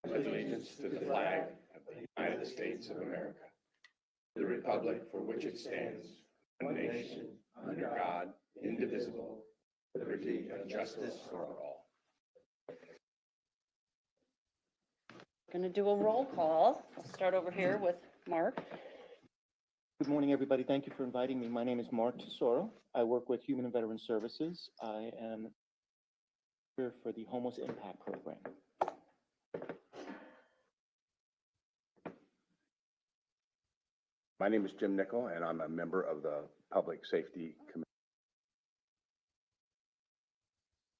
pledge allegiance to the flag of the United States of America, to the republic for which it stands, one nation, under God, indivisible, with liberty and justice for all. Going to do a roll call. I'll start over here with Mark. Good morning, everybody. Thank you for inviting me. My name is Mark Tesoro. I work with Human and Veteran Services. I am here for the Homeless Impact Program. My name is Jim Nickel, and I'm a member of the Public Safety Committee.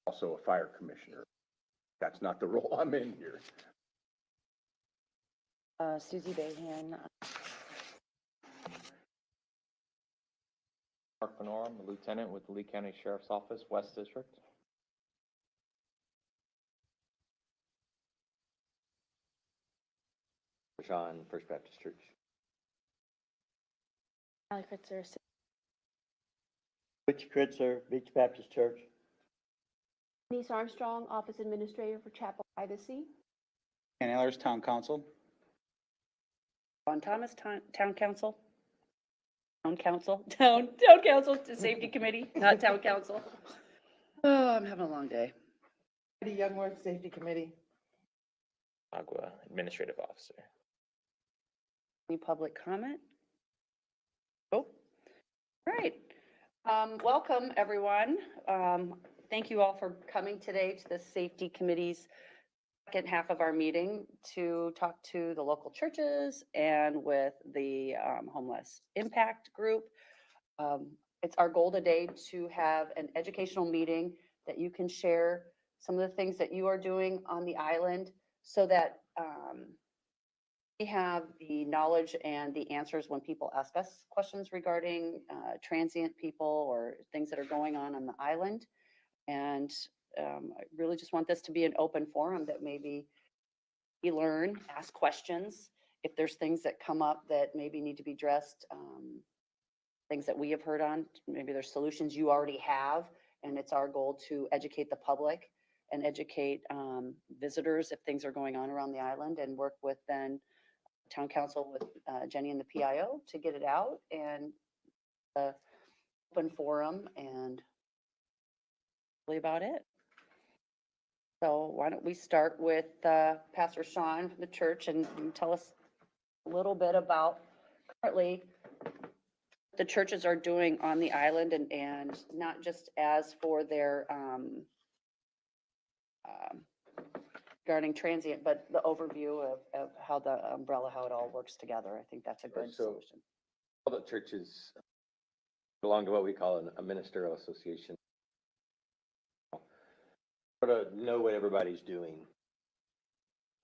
Also a fire commissioner. That's not the role I'm in here. Susie Bayhan. Mark Benora, I'm a lieutenant with the Lee County Sheriff's Office, West District. Sean, First Baptist Church. Ally Fitzer. Rich Kritzer, Beach Baptist Church. Denise Armstrong, Office Administrator for Chapel by the Sea. And Ellers, Town Council. Ron Thomas, Town Council. Town Council to Safety Committee, not Town Council. Oh, I'm having a long day. Youngworth Safety Committee. Agua, Administrative Officer. Any public comment? Oh, all right. Welcome, everyone. Thank you all for coming today to the Safety Committee's second half of our meeting to talk to the local churches and with the Homeless Impact Group. It's our goal today to have an educational meeting that you can share some of the things that you are doing on the island so that we have the knowledge and the answers when people ask us questions regarding transient people or things that are going on the island. And I really just want this to be an open forum that maybe we learn, ask questions. If there's things that come up that maybe need to be addressed, things that we have heard on, maybe there's solutions you already have. And it's our goal to educate the public and educate visitors if things are going on around the island, and work with then Town Council with Jenny and the PIO to get it out and open forum, and really about it. So why don't we start with Pastor Sean from the church and tell us a little bit about currently what the churches are doing on the island, and not just as for their regarding transient, but the overview of how the umbrella, how it all works together. I think that's a good solution. All the churches belong to what we call a ministerial association. Sort of know what everybody's doing.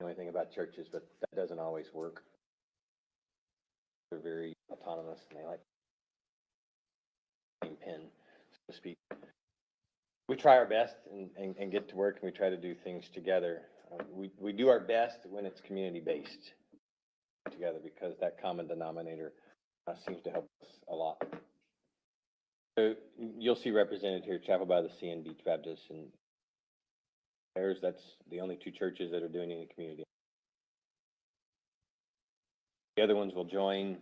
Know anything about churches, but that doesn't always work. They're very autonomous and they like same pen, so to speak. We try our best and get to work, and we try to do things together. We do our best when it's community-based together, because that common denominator seems to help us a lot. So you'll see represented here Chapel by the Sea and Beach Baptist, and that's the only two churches that are doing any community. The other ones will join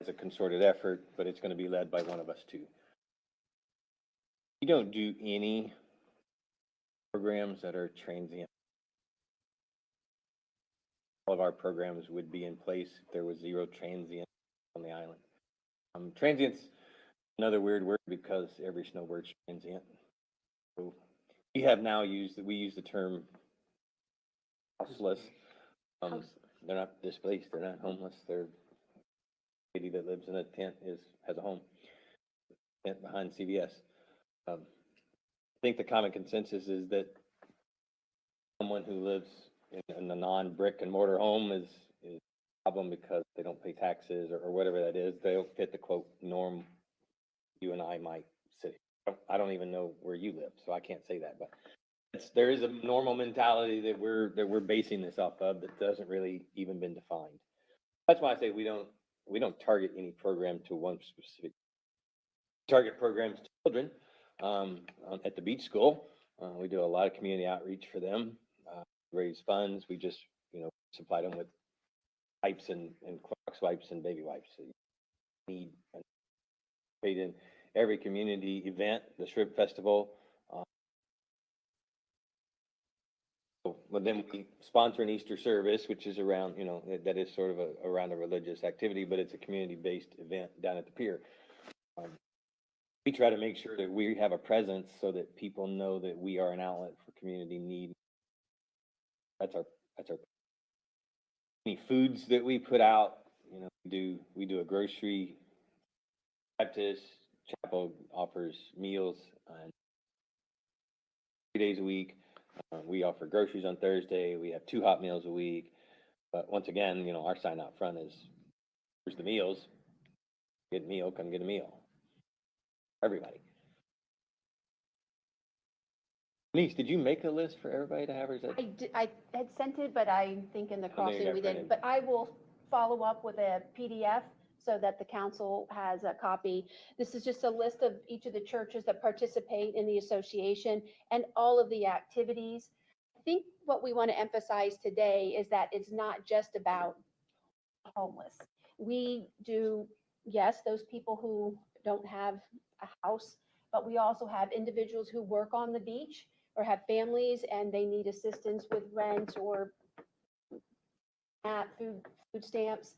as a concerted effort, but it's going to be led by one of us too. We don't do any programs that are transient. All of our programs would be in place if there was zero transient on the island. Transient's another weird word because every snowbird's transient. So we use the term houseless. They're not displaced, they're not homeless, they're a lady that lives in a tent has a home. Tent behind CVS. I think the common consensus is that someone who lives in a non-brick and mortar home is a problem because they don't pay taxes or whatever that is. They don't fit the quote norm you and I might sit. I don't even know where you live, so I can't say that. But there is a normal mentality that we're basing this off of that doesn't really even been defined. That's why I say we don't target any program to one specific. Target programs to children. At the beach school, we do a lot of community outreach for them, raise funds. We just, supplied them with wipes and Clorox wipes and baby wipes. So you need and paid in every community event, the Shrimp Festival. But then we sponsor an Easter service, which is around, that is sort of around a religious activity, but it's a community-based event down at the pier. We try to make sure that we have a presence so that people know that we are an outlet for community need. That's our any foods that we put out. We do a grocery. Baptist Chapel offers meals 3 days a week. We offer groceries on Thursday. We have 2 hot meals a week. But once again, our sign out front is, here's the meals. Get a meal, come get a meal. Everybody. Denise, did you make a list for everybody to have, or is that? I had sent it, but I think in the got crossing we printed. didn't. But I will follow up with a PDF so that the council has a copy. This is just a list of each of the churches that participate in the association and all of the activities. I think what we want to emphasize today is that it's not just about homeless. We do, yes, those people who don't have a house, but we also have individuals who work on the beach or have families and they need assistance with rent or food stamps.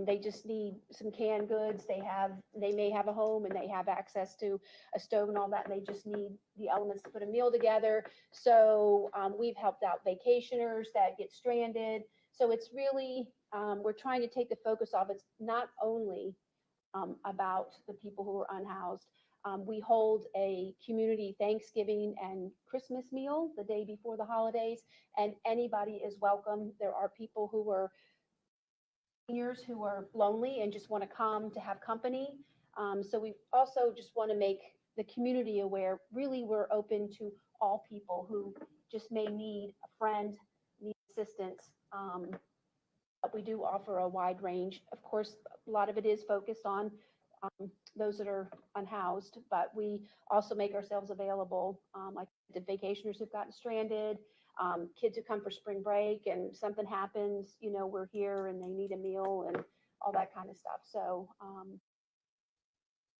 They just need some canned goods. They may have a home and they have access to a stove and all that, and they just need the elements to put a meal together. So we've helped out vacationers that get stranded. So it's really, we're trying to take the focus off. It's not only about the people who are unhoused. We hold a community Thanksgiving and Christmas meal the day before the holidays, and anybody is welcome. There are people who are seniors who are lonely and just want to come to have company. So we also just want to make the community aware. Really, we're open to all people who just may need a friend, need assistance. But we do offer a wide range. Of course, a lot of it is focused on those that are unhoused, but we also make ourselves available, like the vacationers who've gotten stranded, kids who come for spring break and something happens, we're here and they need a meal and all that kind of stuff. So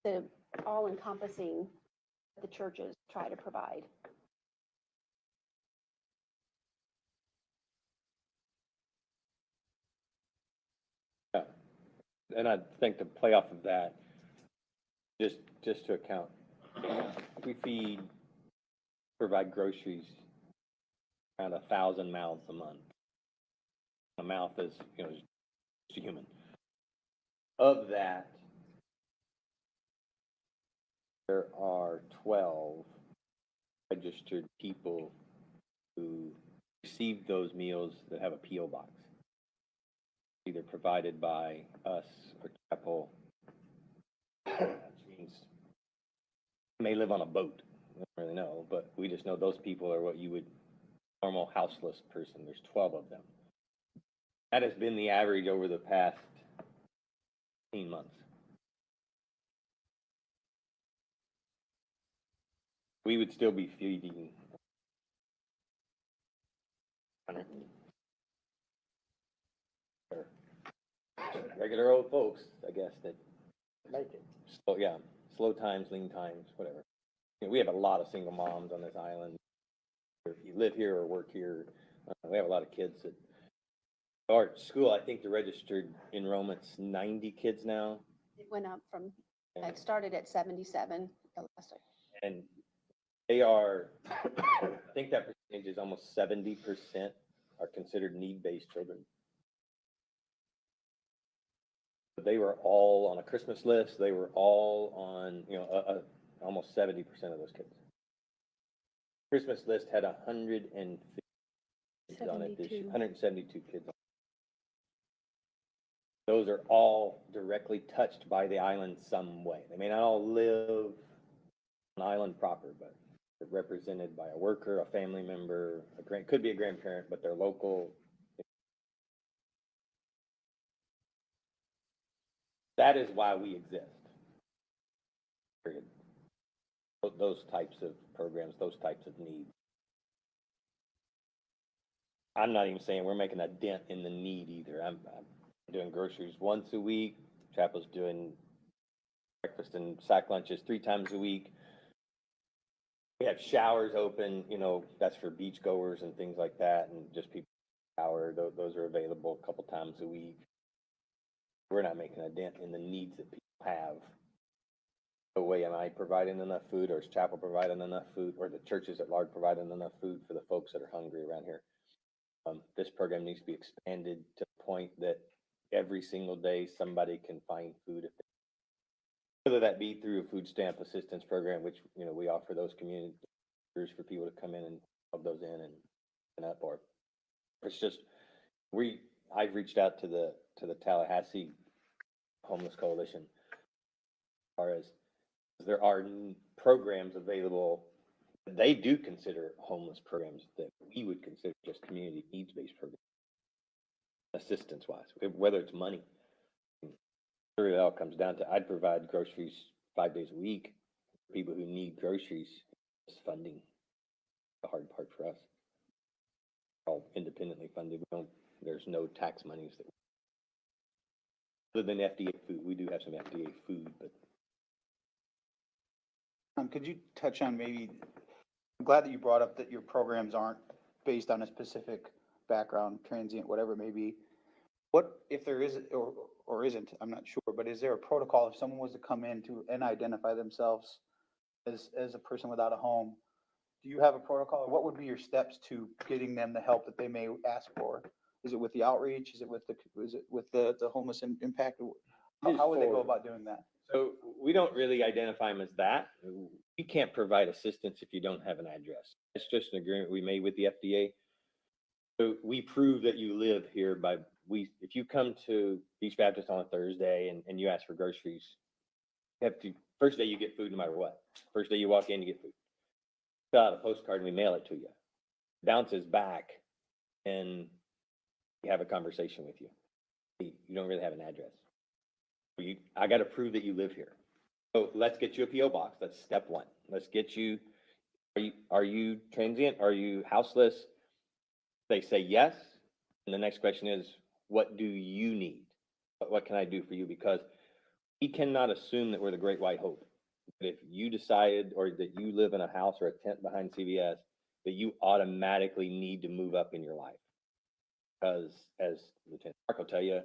the all encompassing the churches try to provide. Yeah. And I think to play off of that, just to account, we provide groceries around 1,000 mouths a month. A mouth is, just a human. Of that, there are 12 registered people who receive those meals that have a P.O. box, either provided by us or Chapel. Which means they may live on a boat. We don't really know, but we just know those people are what you would normal houseless person. There's 12 of them. That has been the average over the past 18 months. We would still be feeding regular old folks, I guess, that Make it. slow times, lean times, whatever. We have a lot of single moms on this island. If you live here or work here, we have a lot of kids that are at school. I think the registered enrollment's 90 kids now. It went up from, it started at 77 the last time. And they are, I think that percentage is almost 70% are considered need-based children. But they were all on a Christmas list. They were all on, almost 70% of those kids. Christmas list had 150 kids on it this year, 172 kids on it. Those are all directly touched by the island some way. They may not all live on the island proper, but they're represented by a worker, a family member, could be a grandparent, but they're local. That is why we exist. Period. Those types of programs, those types of needs. I'm not even saying we're making a dent in the need either. I'm doing groceries once a week. Chapel's doing breakfast and sack lunches 3 times a week. We have showers open, you know, that's for beach goers and things like that, and just people shower. Those are available a couple times a week. We're not making a dent in the needs that people have. The way, am I providing enough food, or is Chapel providing enough food, or the churches at large providing enough food for the folks that are hungry around here? This program needs to be expanded to the point that every single day somebody can find food, if whether that be through a food stamp assistance program, which, you know, we offer those communities for people to come in and plug those in and up, or it's just I've reached out to the Tallahassee Homeless Coalition as far as there are programs available. They do consider homeless programs that we would consider just community needs-based programs, assistance-wise, whether it's money. It all comes down to, I'd provide groceries 5 days a week for people who need groceries. It's funding the hard part for us. All independently funded. There's no tax monies that, other than FDA food. We do have some FDA food, but Could you touch on maybe, I'm glad that you brought up that your programs aren't based on a specific background, transient, whatever it may be. What, if there is, or isn't, I'm not sure, but is there a protocol if someone was to come in and identify themselves as a person without a home? Do you have a protocol, or what would be your steps to getting them the help that they may ask for? Is it with the outreach? Is it with the homeless impact? How would they go about doing that? so we don't really identify them as that. We can't provide assistance if you don't have an address. It's just an agreement we made with the FDA. So we prove that you live here by, if you come to Beach Baptist on a Thursday and you ask for groceries, you have to, first day you get food no matter what. First day you walk in, you get food. Fill out a postcard and we mail it to you. Bounces back and we have a conversation with you. You don't really have an address. I got to prove that you live here. So let's get you a PO box. That's step one. Let's get you. Are you transient? Are you houseless? They say yes. And the next question is, what do you need? What can I do for you? Because we cannot assume that we're the great white hope. But if you decided, or that you live in a house or a tent behind CVS, that you automatically need to move up in your life. Because as Lieutenant Mark will tell you,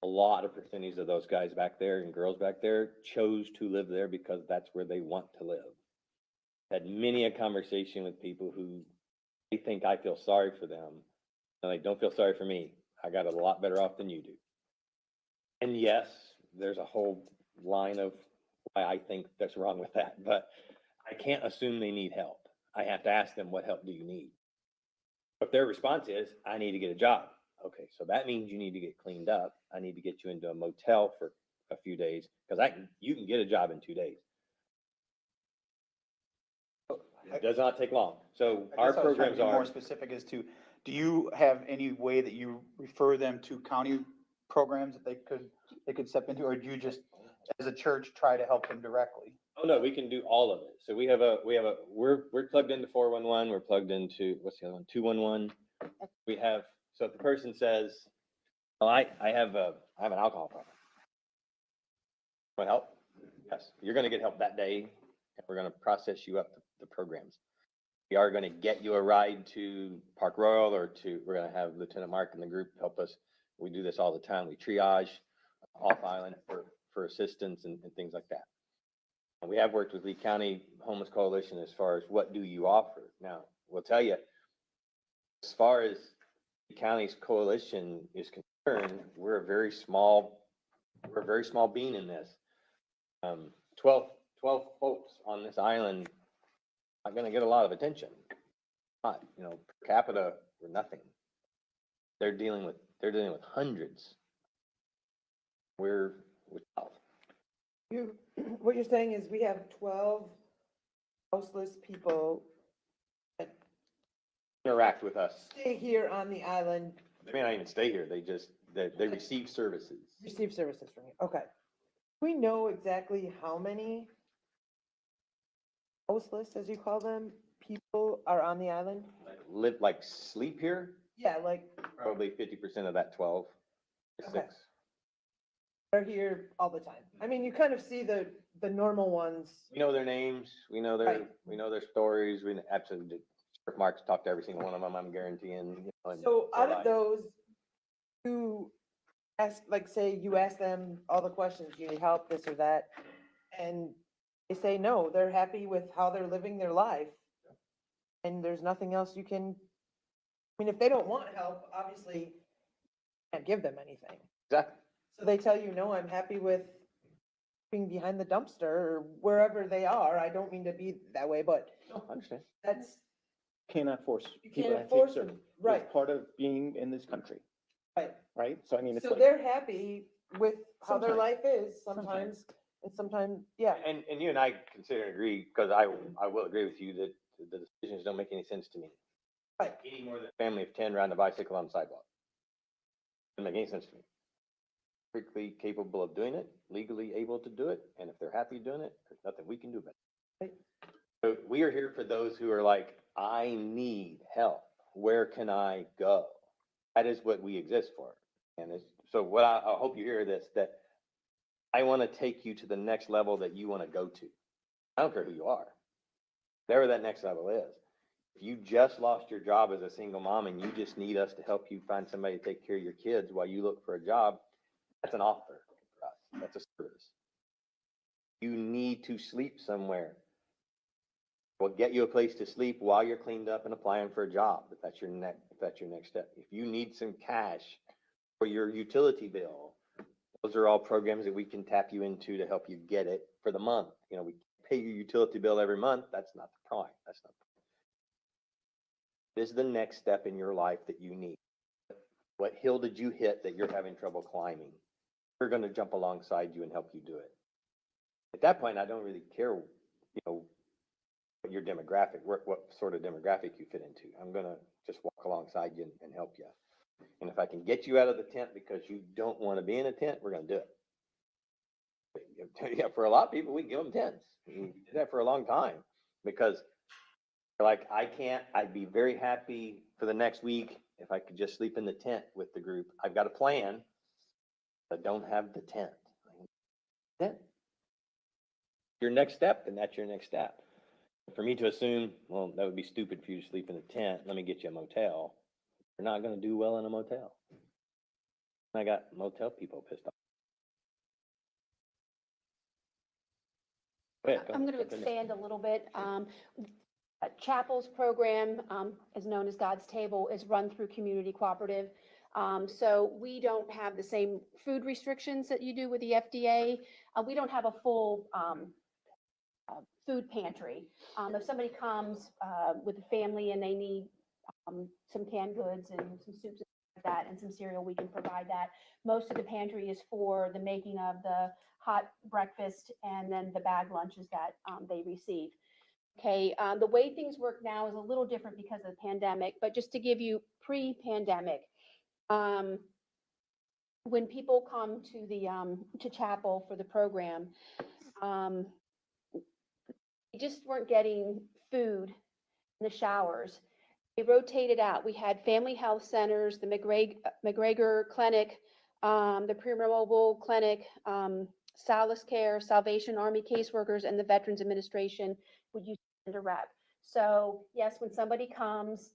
a lot of percentage of those guys back there and girls back there chose to live there because that's where they want to live. Had many a conversation with people who they think I feel sorry for them. And like, don't feel sorry for me. I got it a lot better off than you do. And yes, there's a whole line of why I think that's wrong with that, but I can't assume they need help. I have to ask them, what help do you need? If their response is, I need to get a job. Okay, so that means you need to get cleaned up. I need to get you into a motel for a few days, because you can get a job in 2 days. It does not take long. So our programs are more specific as to, do you have any way that you refer them to county programs that they could step into, or do you just, as a church, try to help them directly? Oh no, we can do all of it. So we're plugged into 411. We're plugged into, what's the other one? 211. We have, so if the person says, well, I have an alcohol problem. Want help? Yes, you're going to get help that day, and we're going to process you up the programs. We are going to get you a ride to Park Royal, we're going to have Lieutenant Mark and the group help us. We do this all the time. We triage off island for assistance and things like that. And we have worked with Lee County Homeless Coalition as far as what do you offer. Now, we'll tell you, as far as the county's coalition is concerned, we're a very small bean in this. 12 folks on this island not going to get a lot of attention. Not, per capita, we're nothing. They're dealing with hundreds. We're 12. What you're saying is we have 12 houseless people that Interact with us. stay here on the island, They may not even stay here. They receive services. receive services from you. Okay. We know exactly how many houseless, as you call them, people are on the island? Live, like sleep here, Yeah, like, probably 50% of that 12 or Okay. 6. they're here all the time. I mean, you kind of see the normal ones. We know their names, Right. we know their stories, we absolutely, Sheriff Marks talked to every single one of them, I'm guaranteeing. And So their out of lives. those, you ask, like, say you ask them all the questions, you need help, this or that, and they say no, they're happy with how they're living their life. And there's nothing else you can, I mean, if they don't want help, obviously, you can't give them anything. Exactly. So they tell you, no, I'm happy with being behind the dumpster or wherever they are. I don't mean to be that way, but No, I understand. that's, Cannot force you people to can't take force service. them, right, It's part of being in this country, right. right? So I mean, it's So like, they're happy with how their Sometimes. life is sometimes, and sometimes, yeah. And you and I consider and agree, because I will agree with you that the decisions don't make any sense to me. Right. Eating more than a family of 10 riding a bicycle on the sidewalk. Doesn't make any sense to me. Perfectly capable of doing it, legally able to do it, and if they're happy doing it, there's nothing we can do about it. Right. So we are here for those who are like, I need help. Where can I go? That is what we exist for. And so what I hope you hear this, that I want to take you to the next level that you want to go to. I don't care who you are, whatever that next level is. If you just lost your job as a single mom and you just need us to help you find somebody to take care of your kids while you look for a job, that's an offer for us. That's a service. You need to sleep somewhere. We'll get you a place to sleep while you're cleaned up and applying for a job, if that's your next step. If you need some cash for your utility bill, those are all programs that we can tap you into to help you get it for the month. You know, we pay your utility bill every month. That's not the point. That's not. This is the next step in your life that you need. What hill did you hit that you're having trouble climbing? We're going to jump alongside you and help you do it. At that point, I don't really care, you know, what your demographic, what sort of demographic you fit into. I'm going to just walk alongside you and help you. And if I can get you out of the tent because you don't want to be in a tent, we're going to do it. Yeah, for a lot of people, we give them tents. We did that for a long time because they're like, I'd be very happy for the next week if I could just sleep in the tent with the group. I've got a plan, but don't have the tent. Tent. Your next step, then that's your next step. For me to assume, well, that would be stupid for you to sleep in a tent. Let me get you a motel. You're not going to do well in a motel. I got motel people pissed off. Go ahead, I'm going to jump in there. expand a little bit. Chapel's program is known as God's Table, is run through Community Cooperative. So we don't have the same food restrictions that you do with the FDA. We don't have a full food pantry. If somebody comes with a family and they need some canned goods and some soups and that and some cereal, we can provide that. Most of the pantry is for the making of the hot breakfast and then the bag lunches that they receive. Okay, the way things work now is a little different because of the pandemic, but just to give you pre-pandemic, when people come to the to chapel for the program, they just weren't getting food in the showers. They rotated out. We had family health centers, the McGregor Clinic, the Premier Mobile Clinic, Solace Care, Salvation Army caseworkers, and the Veterans Administration would use a rep. So yes, when somebody comes,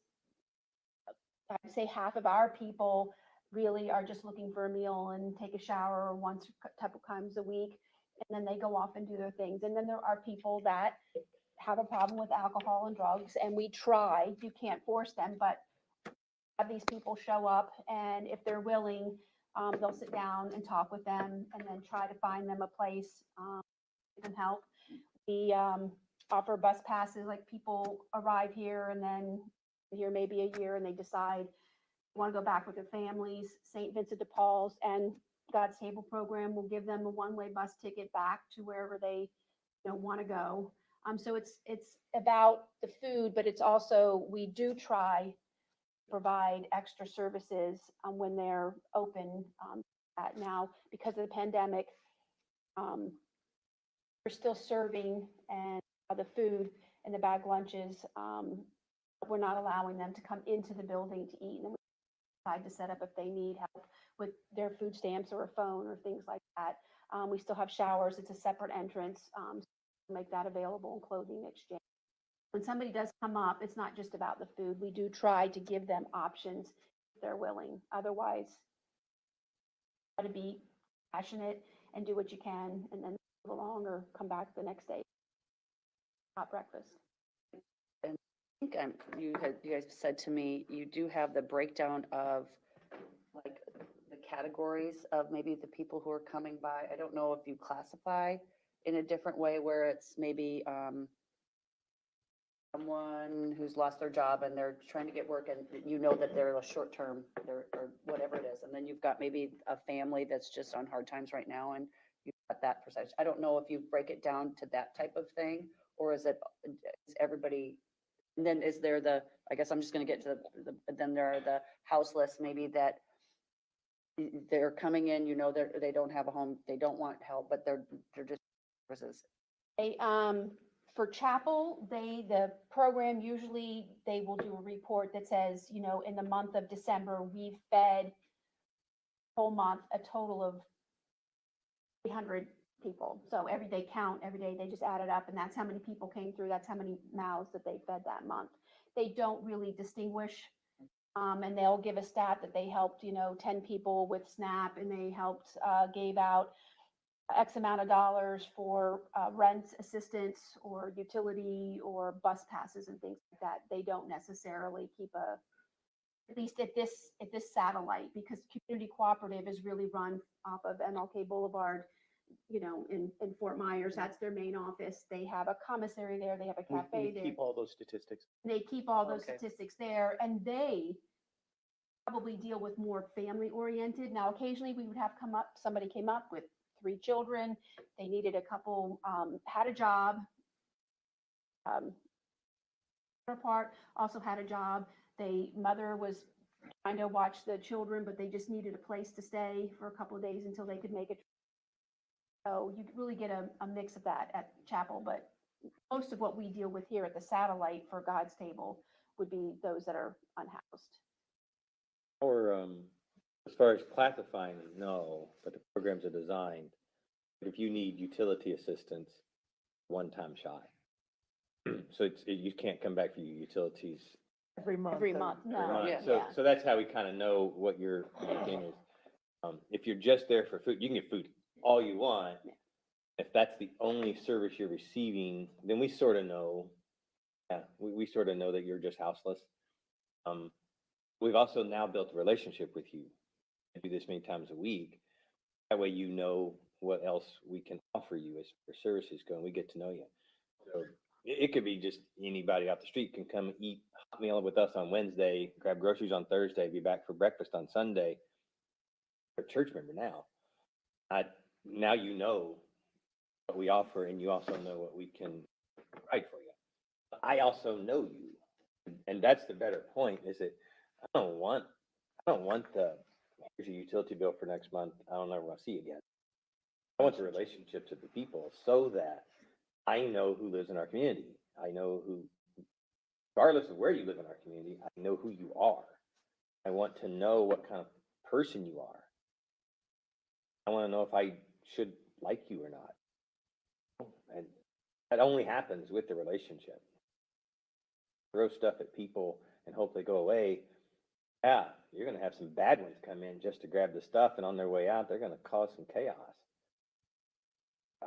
I'd say half of our people really are just looking for a meal and take a shower once a couple times a week, and then they go off and do their things. And then there are people that have a problem with alcohol and drugs, and we try, you can't force them, but have these people show up, and if they're willing, they'll sit down and talk with them and then try to find them a place that can help. We offer bus passes, like people arrive here and then here maybe a year and they decide they want to go back with their families. St. Vincent de Paul's and God's Table program will give them a one-way bus ticket back to wherever they want to go. So it's about the food, but it's also, we do try to provide extra services when they're open. Now, because of the pandemic, we're still serving and the food and the bag lunches. We're not allowing them to come into the building to eat, and we decide to set up if they need help with their food stamps or a phone or things like that. We still have showers. It's a separate entrance. Make that available in clothing exchange. When somebody does come up, it's not just about the food. We do try to give them options if they're willing. Otherwise, try to be passionate and do what you can, and then move along or come back the next day. Hot breakfast. I think you guys said to me, you do have the breakdown of like the categories of maybe the people who are coming by. I don't know if you classify in a different way where it's maybe someone who's lost their job and they're trying to get work, and you know that they're a short term or whatever it is. And then you've got maybe a family that's just on hard times right now, and you've got that percentage. I don't know if you break it down to that type of thing, or is everybody? And then is there I guess I'm just going to get to then there are the houseless, maybe that they're coming in, they don't have a home, they don't want help, but they're just services. For chapel, the program usually, they will do a report that says, in the month of December, we've fed whole month a total of 300 people. So they count every day, they just add it up, and that's how many people came through, that's how many mouths that they fed that month. They don't really distinguish, and they'll give a stat that they helped, 10 people with SNAP, and they gave out X amount of dollars for rent assistance or utility or bus passes and things like that. They don't necessarily keep at least at this satellite, because community cooperative is really run off of MLK Boulevard, in Fort Myers. That's their main office. They have a commissary there. They have a cafe We there. keep all those statistics. They keep all those Okay. statistics there, and they probably deal with more family oriented. Now, occasionally we would have somebody came up with 3 children. They needed a couple, had a job. Part also had a job. Mother was trying to watch the children, but they just needed a place to stay for a couple of days until they could make it. So you really get a mix of that at chapel, but most of what we deal with here at the satellite for God's Table would be those that are unhoused. Or, as far as classifying, no, but the programs are designed. If you need utility assistance, one-time shot. So you can't come back for your utilities Every month. Every or- month, every no, month. yeah. So that's how we kind of know what your thing is. If you're just there for food, you can get food all you want. Yeah. If that's the only service you're receiving, then we sort of know. Yeah, we sort of know that you're just houseless. We've also now built a relationship with you. I do this many times a week. That way you know what else we can offer you as for services go, and we get to know you. So it could be just anybody off the street can come eat a hot meal with us on Wednesday, grab groceries on Thursday, be back for breakfast on Sunday. They're a church member now. Now you know what we offer, and you also know what we can provide for you. I also know you, and that's the better point. Is that I don't want here's your utility bill for next month. I don't ever want to see you again. I want the relationships of the people so that I know who lives in our community. I know who, regardless of where you live in our community, I know who you are. I want to know what kind of person you are. I want to know if I should like you or not. And that only happens with the relationship. Throw stuff at people and hope they go away. Yeah, you're going to have some bad ones come in just to grab the stuff, and on their way out, they're going to cause some chaos.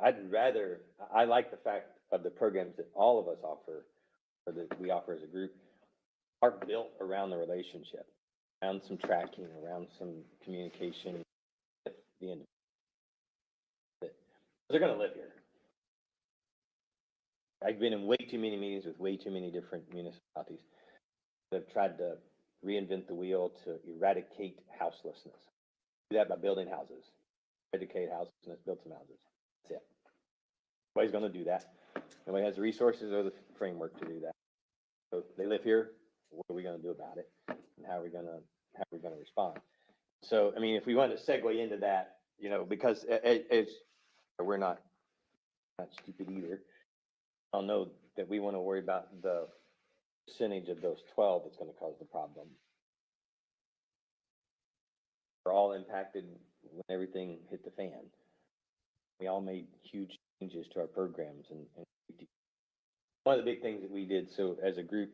I like the fact of the programs that all of us offer, or that we offer as a group, are built around the relationship, around some tracking, around some communication at the end. They're going to live here. I've been in way too many meetings with way too many different municipalities that have tried to reinvent the wheel to eradicate houselessness. Do that by building houses. Eradicate houselessness, build some houses. That's it. Nobody's going to do that. Nobody has the resources or the framework to do that. So they live here. What are we going to do about it? And how are we going to respond? So, I mean, if we want to segue into that, because we're not stupid either. I'll know that we want to worry about the percentage of those 12 that's going to cause the problem. We're all impacted when everything hit the fan. We all made huge changes to our programs, and one of the big things that we did, so as a group,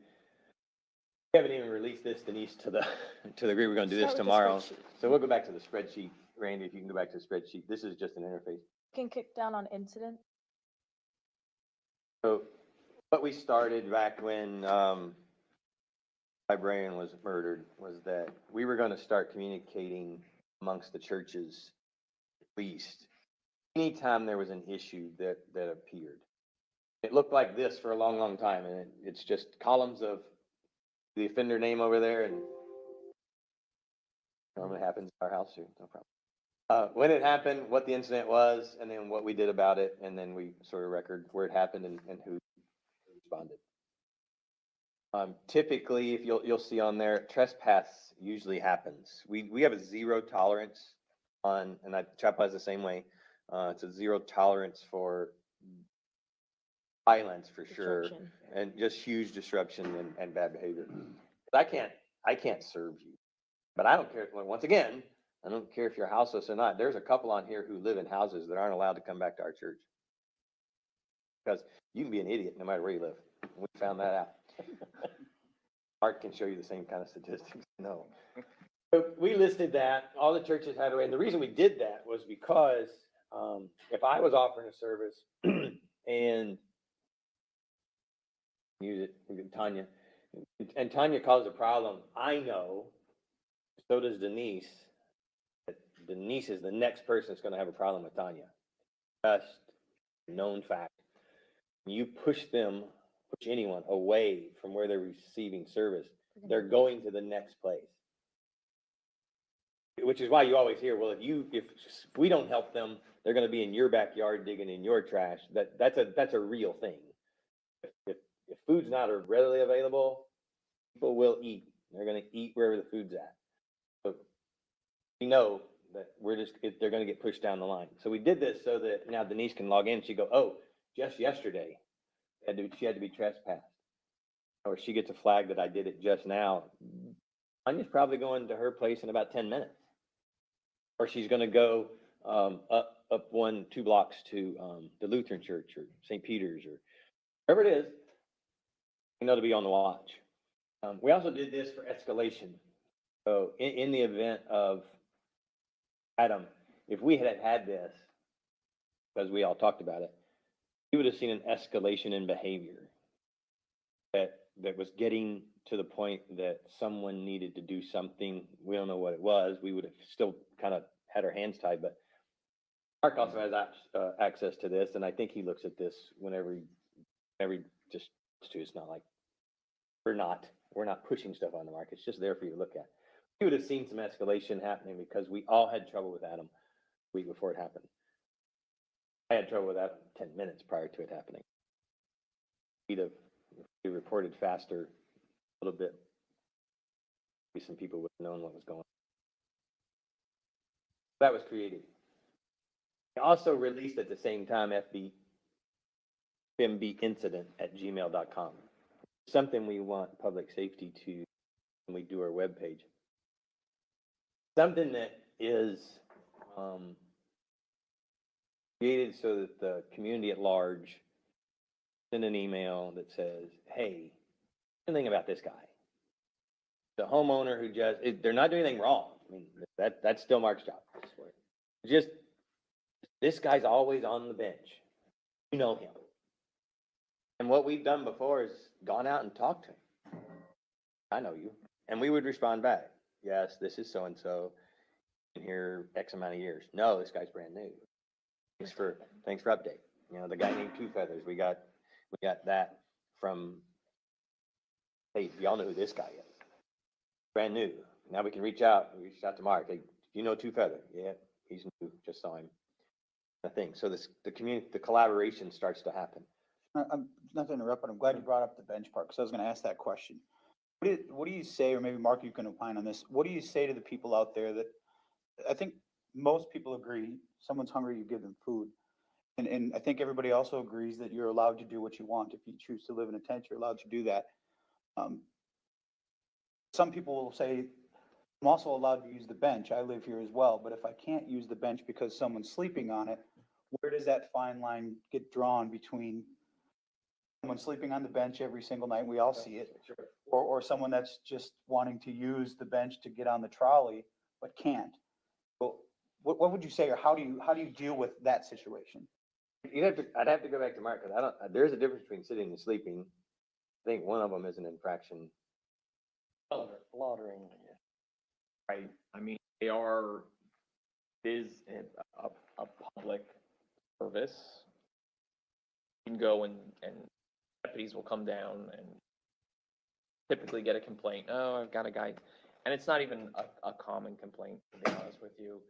we haven't even released this, Denise, to the group. We're going to do this tomorrow. So we'll go back to the spreadsheet. Randy, if you can go back to the spreadsheet. This is just an interface. Can kick down on incident. So what we started back when librarian was murdered was that we were going to start communicating amongst the churches, at least, anytime there was an issue that appeared. It looked like this for a long, long time, and it's just columns of the offender name over there, and normally happens at our house too, no problem. When it happened, what the incident was, and then what we did about it, and then we sort of record where it happened and who responded. Typically, if you'll see on there, trespass usually happens. We have a zero tolerance on, and Chapel has the same way. It's a zero tolerance for violence for sure, and just huge disruption and bad behavior. I can't serve you, but I don't care. Once again, I don't care if you're houseless or not. There's a couple on here who live in houses that aren't allowed to come back to our church because you can be an idiot no matter where you live. We found that out. Mark can show you the same kind of statistics. No. So we listed that. All the churches had away. And the reason we did that was because if I was offering a service and use it, Tanya, and Tanya caused a problem, I know, so does Denise, that Denise is the next person that's going to have a problem with Tanya. Just known fact. You push anyone away from where they're receiving service, they're going to the next place. Which is why you always hear, well, if we don't help them, they're going to be in your backyard digging in your trash. That's a real thing. If food's not readily available, people will eat. They're going to eat wherever the food's at. So we know that they're going to get pushed down the line. So we did this so that now Denise can log in. She go, oh, just yesterday, she had to be trespassed. Or she gets a flag that I did it just now. Tanya's probably going to her place in about 10 minutes. Or she's going to go up 1-2 blocks to the Lutheran Church or St. Peter's or wherever it is, to be on the watch. We also did this for escalation. So in the event of Adam, if we had had this, because we all talked about it, we would have seen an escalation in behavior that was getting to the point that someone needed to do something. We don't know what it was. We would have still kind of had our hands tied, but Mark also has access to this, and I think he looks at this whenever he just to. It's not like we're not pushing stuff on the market. It's just there for you to look at. We would have seen some escalation happening because we all had trouble with Adam the week before it happened. I had trouble with that 10 minutes prior to it happening. We'd have reported faster a little bit. Maybe some people would have known what was going on. That was created. I also released at the same time fmbincident@gmail.com. Something we want public safety to when we do our webpage. Something that is created so that the community at large send an email that says, hey, anything about this guy. The homeowner who they're not doing anything wrong. I mean, that's still Mark's job. Just, this guy's always on the bench. You know him. And what we've done before is gone out and talked to him. I know you. And we would respond back. Yes, this is so-and-so. Been here X amount of years. No, this guy's brand new. Thanks for update. The guy named Two Feathers. We got that from, hey, y'all know who this guy is. Brand new. Now we can reach out. We reached out to Mark. Hey, you know Two Feather? Yeah, he's new. Just saw him. I think so. The collaboration starts to happen. I'm not to interrupt, but I'm glad you brought up the bench part because I was going to ask that question. What do you say, or maybe Mark, you can opine on this. What do you say to the people out there that I think most people agree, someone's hungry, you give them food. And I think everybody also agrees that you're allowed to do what you want. If you choose to live in a tent, you're allowed to do that. Some people will say, I'm also allowed to use the bench. I live here as well, but if I can't use the bench because someone's sleeping on it, where does that fine line get drawn between someone sleeping on the bench every single night, we all see it, or someone that's just wanting to use the bench to get on the trolley but can't? Well, what would you say, or how do you deal with that situation? I'd have to go back to Mark, because I don't, there's a difference between sitting and sleeping. I think one of them is an infraction. Loitering. Right, I mean, they are, it is a public service. You can go and deputies will come down and typically get a complaint, oh, I've got a guy, and it's not even a common complaint, to be honest with you.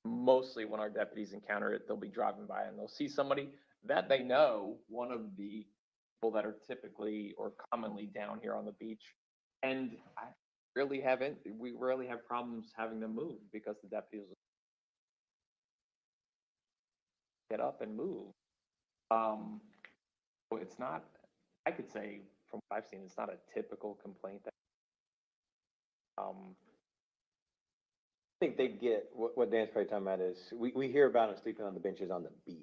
Mostly when our deputies encounter it, they'll be driving by and they'll see somebody that they know, one of the people that are typically or commonly down here on the beach, and we rarely have problems having them move because the deputies will get up and move. So it's not, I could say from what I've seen, it's not a typical complaint that, I think they get, what Dan's probably talking about is, we hear about them sleeping on the benches on the beach.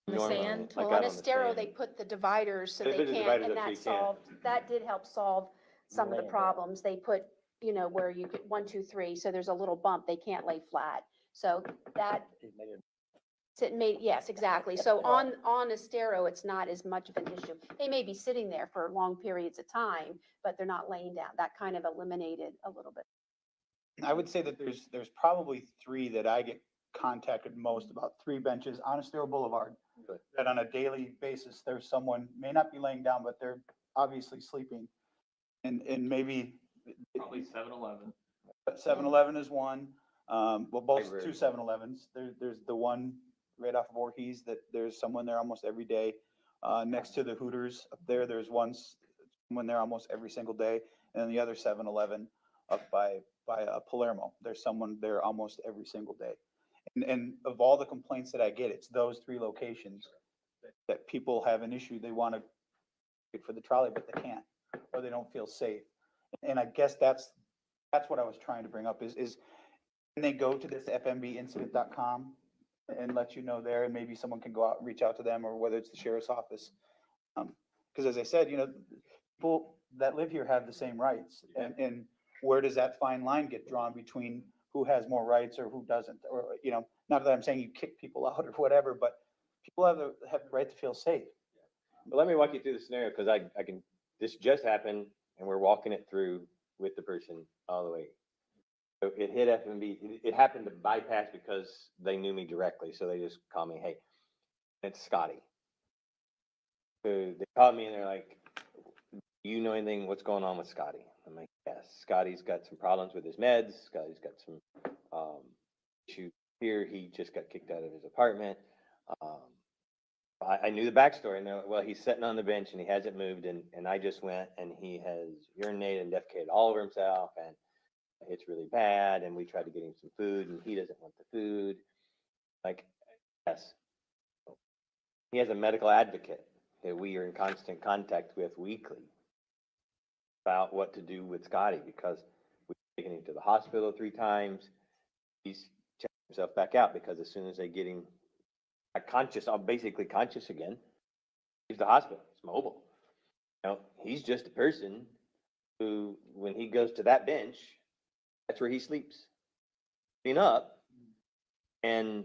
On the Normally, sand? like Well, out on on the Estero, sand. they put the dividers so They they put the can't, dividers and up so that you can't. solved, that did help solve some of the Land, yeah. problems. They put, where you could, 1, 2, 3, so there's a little bump, they can't lay flat. So that, yes, exactly. So on Estero, it's not as much of an issue. They may be sitting there for long periods of time, but they're not laying down. That kind of eliminated a little bit. I would say that there's probably 3 that I get contacted most about, 3 benches on Estero Boulevard. Good. That on a daily basis, there's someone, may not be laying down, but they're obviously sleeping. And maybe probably 7-Eleven. 7-Eleven is one. Well, both Library. 2 7-Elevens. There's the one right off of Voorhees that there's someone there almost every day. Next to the Hooters up there, there's someone there almost every single day. And then the other 7-Eleven up by Palermo, there's someone there almost every single day. And of all the complaints that I get, it's those 3 locations that people have an issue. They want to get for the trolley, but they can't, or they don't feel safe. And I guess that's what I was trying to bring up is can they go to this fmbincident.com and let you know there, and maybe someone can go out and reach out to them, or whether it's the sheriff's office. Because as I said, people that live here have the same rights, and where does that fine line get drawn between who has more rights or who doesn't? Or, not that I'm saying you kick people out or whatever, but people have the right to feel safe. But let me walk you through the scenario, because this just happened, and we're walking it through with the person all the way. So it hit FMB, it happened to bypass because they knew me directly, so they just called me, hey, it's Scotty. So they called me and they're like, do you know anything, what's going on with Scotty? I'm like, yes, Scotty's got some problems with his meds, Scotty's got some issues here, he just got kicked out of his apartment. I knew the backstory, and they're like, well, he's sitting on the bench and he hasn't moved, and I just went and he has urinated and defecated all over himself, and it's really bad, and we tried to get him some food and he doesn't want the food. Like, yes, he has a medical advocate that we are in constant contact with weekly about what to do with Scotty, because we've taken him to the hospital 3 times. He's checked himself back out, because as soon as they get him basically conscious again, he's the hospital, it's mobile. He's just a person who, when he goes to that bench, that's where he sleeps, clean up, and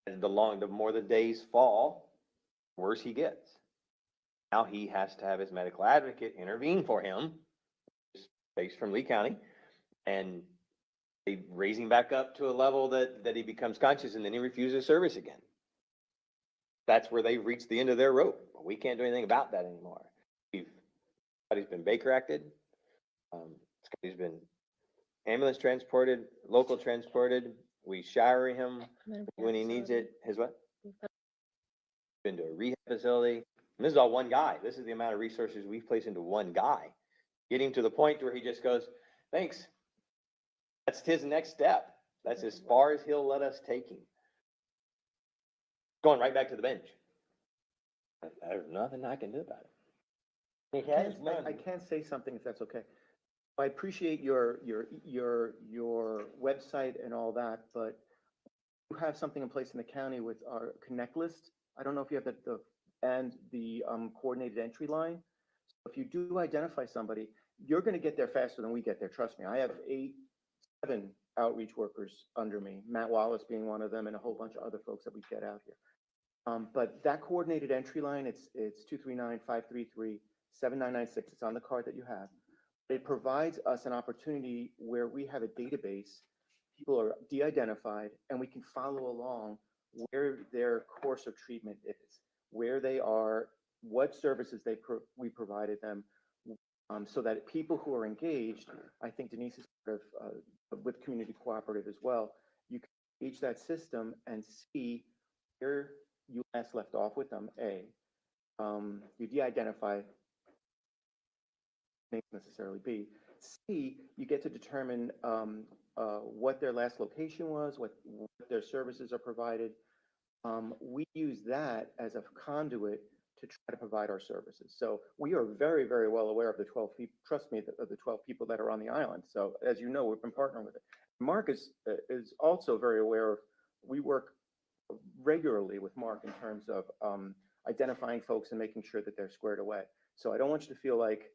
the more the days fall, the worse he gets. Now he has to have his medical advocate intervene for him, based from Lee County, and they raise him back up to a level that he becomes conscious, and then he refuses service again. That's where they've reached the end of their rope. We can't do anything about that anymore. Scotty's been Baker acted. Scotty's been ambulance transported, local transported. We shower him when he needs it. His what? Been to a rehab facility. And this is all one guy. This is the amount of resources we've placed into one guy. Getting to the point where he just goes, thanks. That's his next step. That's as far as he'll let us take him. going right back to the bench. There's nothing I can do about it. It has I money. can say something if that's okay. I appreciate your website and all that, but you have something in place in the county with our connect list. I don't know if you have the coordinated entry line. So if you do identify somebody, you're gonna get there faster than we get there, trust me. I have 7 outreach workers under me, Matt Wallace being one of them, and a whole bunch of other folks that we get out here. But that coordinated entry line, it's 239-533-7996. It's on the card that you have. It provides us an opportunity where we have a database, people are de-identified, and we can follow along where their course of treatment is, where they are, what services we provided them, so that people who are engaged, I think Denise is part of, with Community Cooperative as well, you can engage that system and see where you last left off with them, A. You de-identify, may necessarily be. C, you get to determine what their last location was, what their services are provided. We use that as a conduit to try to provide our services. So we are very, very well aware of the 12 people, trust me, of the 12 people that are on the island. So as you know, we've been partnering with it. Mark is also very aware of, we work regularly with Mark in terms of identifying folks and making sure that they're squared away. So I don't want you to feel like,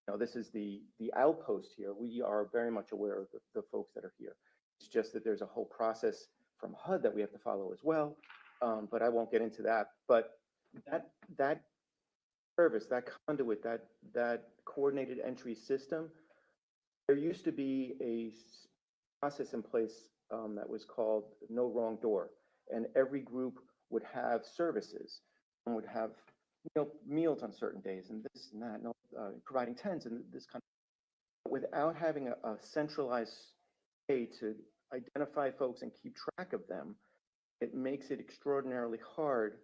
you know, this is the outpost here. We are very much aware of the folks that are here. It's just that there's a whole process from HUD that we have to follow as well. But I won't get into that. But that service, that conduit, that coordinated entry system, there used to be a process in place that was called No Wrong Door. And every group would have services and would have, you know, meals on certain days and this and that, providing tents and this kind of, without having a centralized way to identify folks and keep track of them, it makes it extraordinarily hard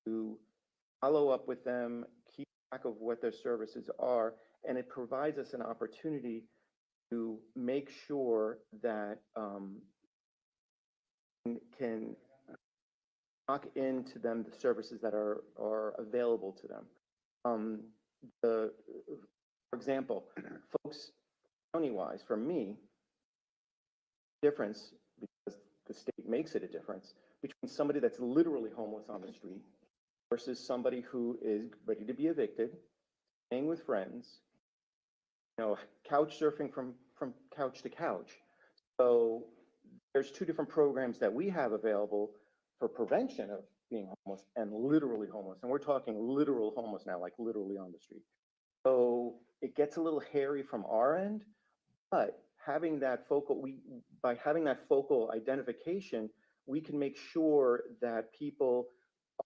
to follow up with them, keep track of what their services are, and it provides us an opportunity to make sure that can knock into them the services that are available to them. For example, folks, county-wise, for me, difference, because the state makes it a difference, between somebody that's literally homeless on the street versus somebody who is ready to be evicted, staying with friends, you know, couch surfing from couch to couch. So there's 2 different programs that we have available for prevention of being homeless and literally homeless. And we're talking literal homeless now, like literally on the street. So it gets a little hairy from our end, but having that by having that focal identification, we can make sure that people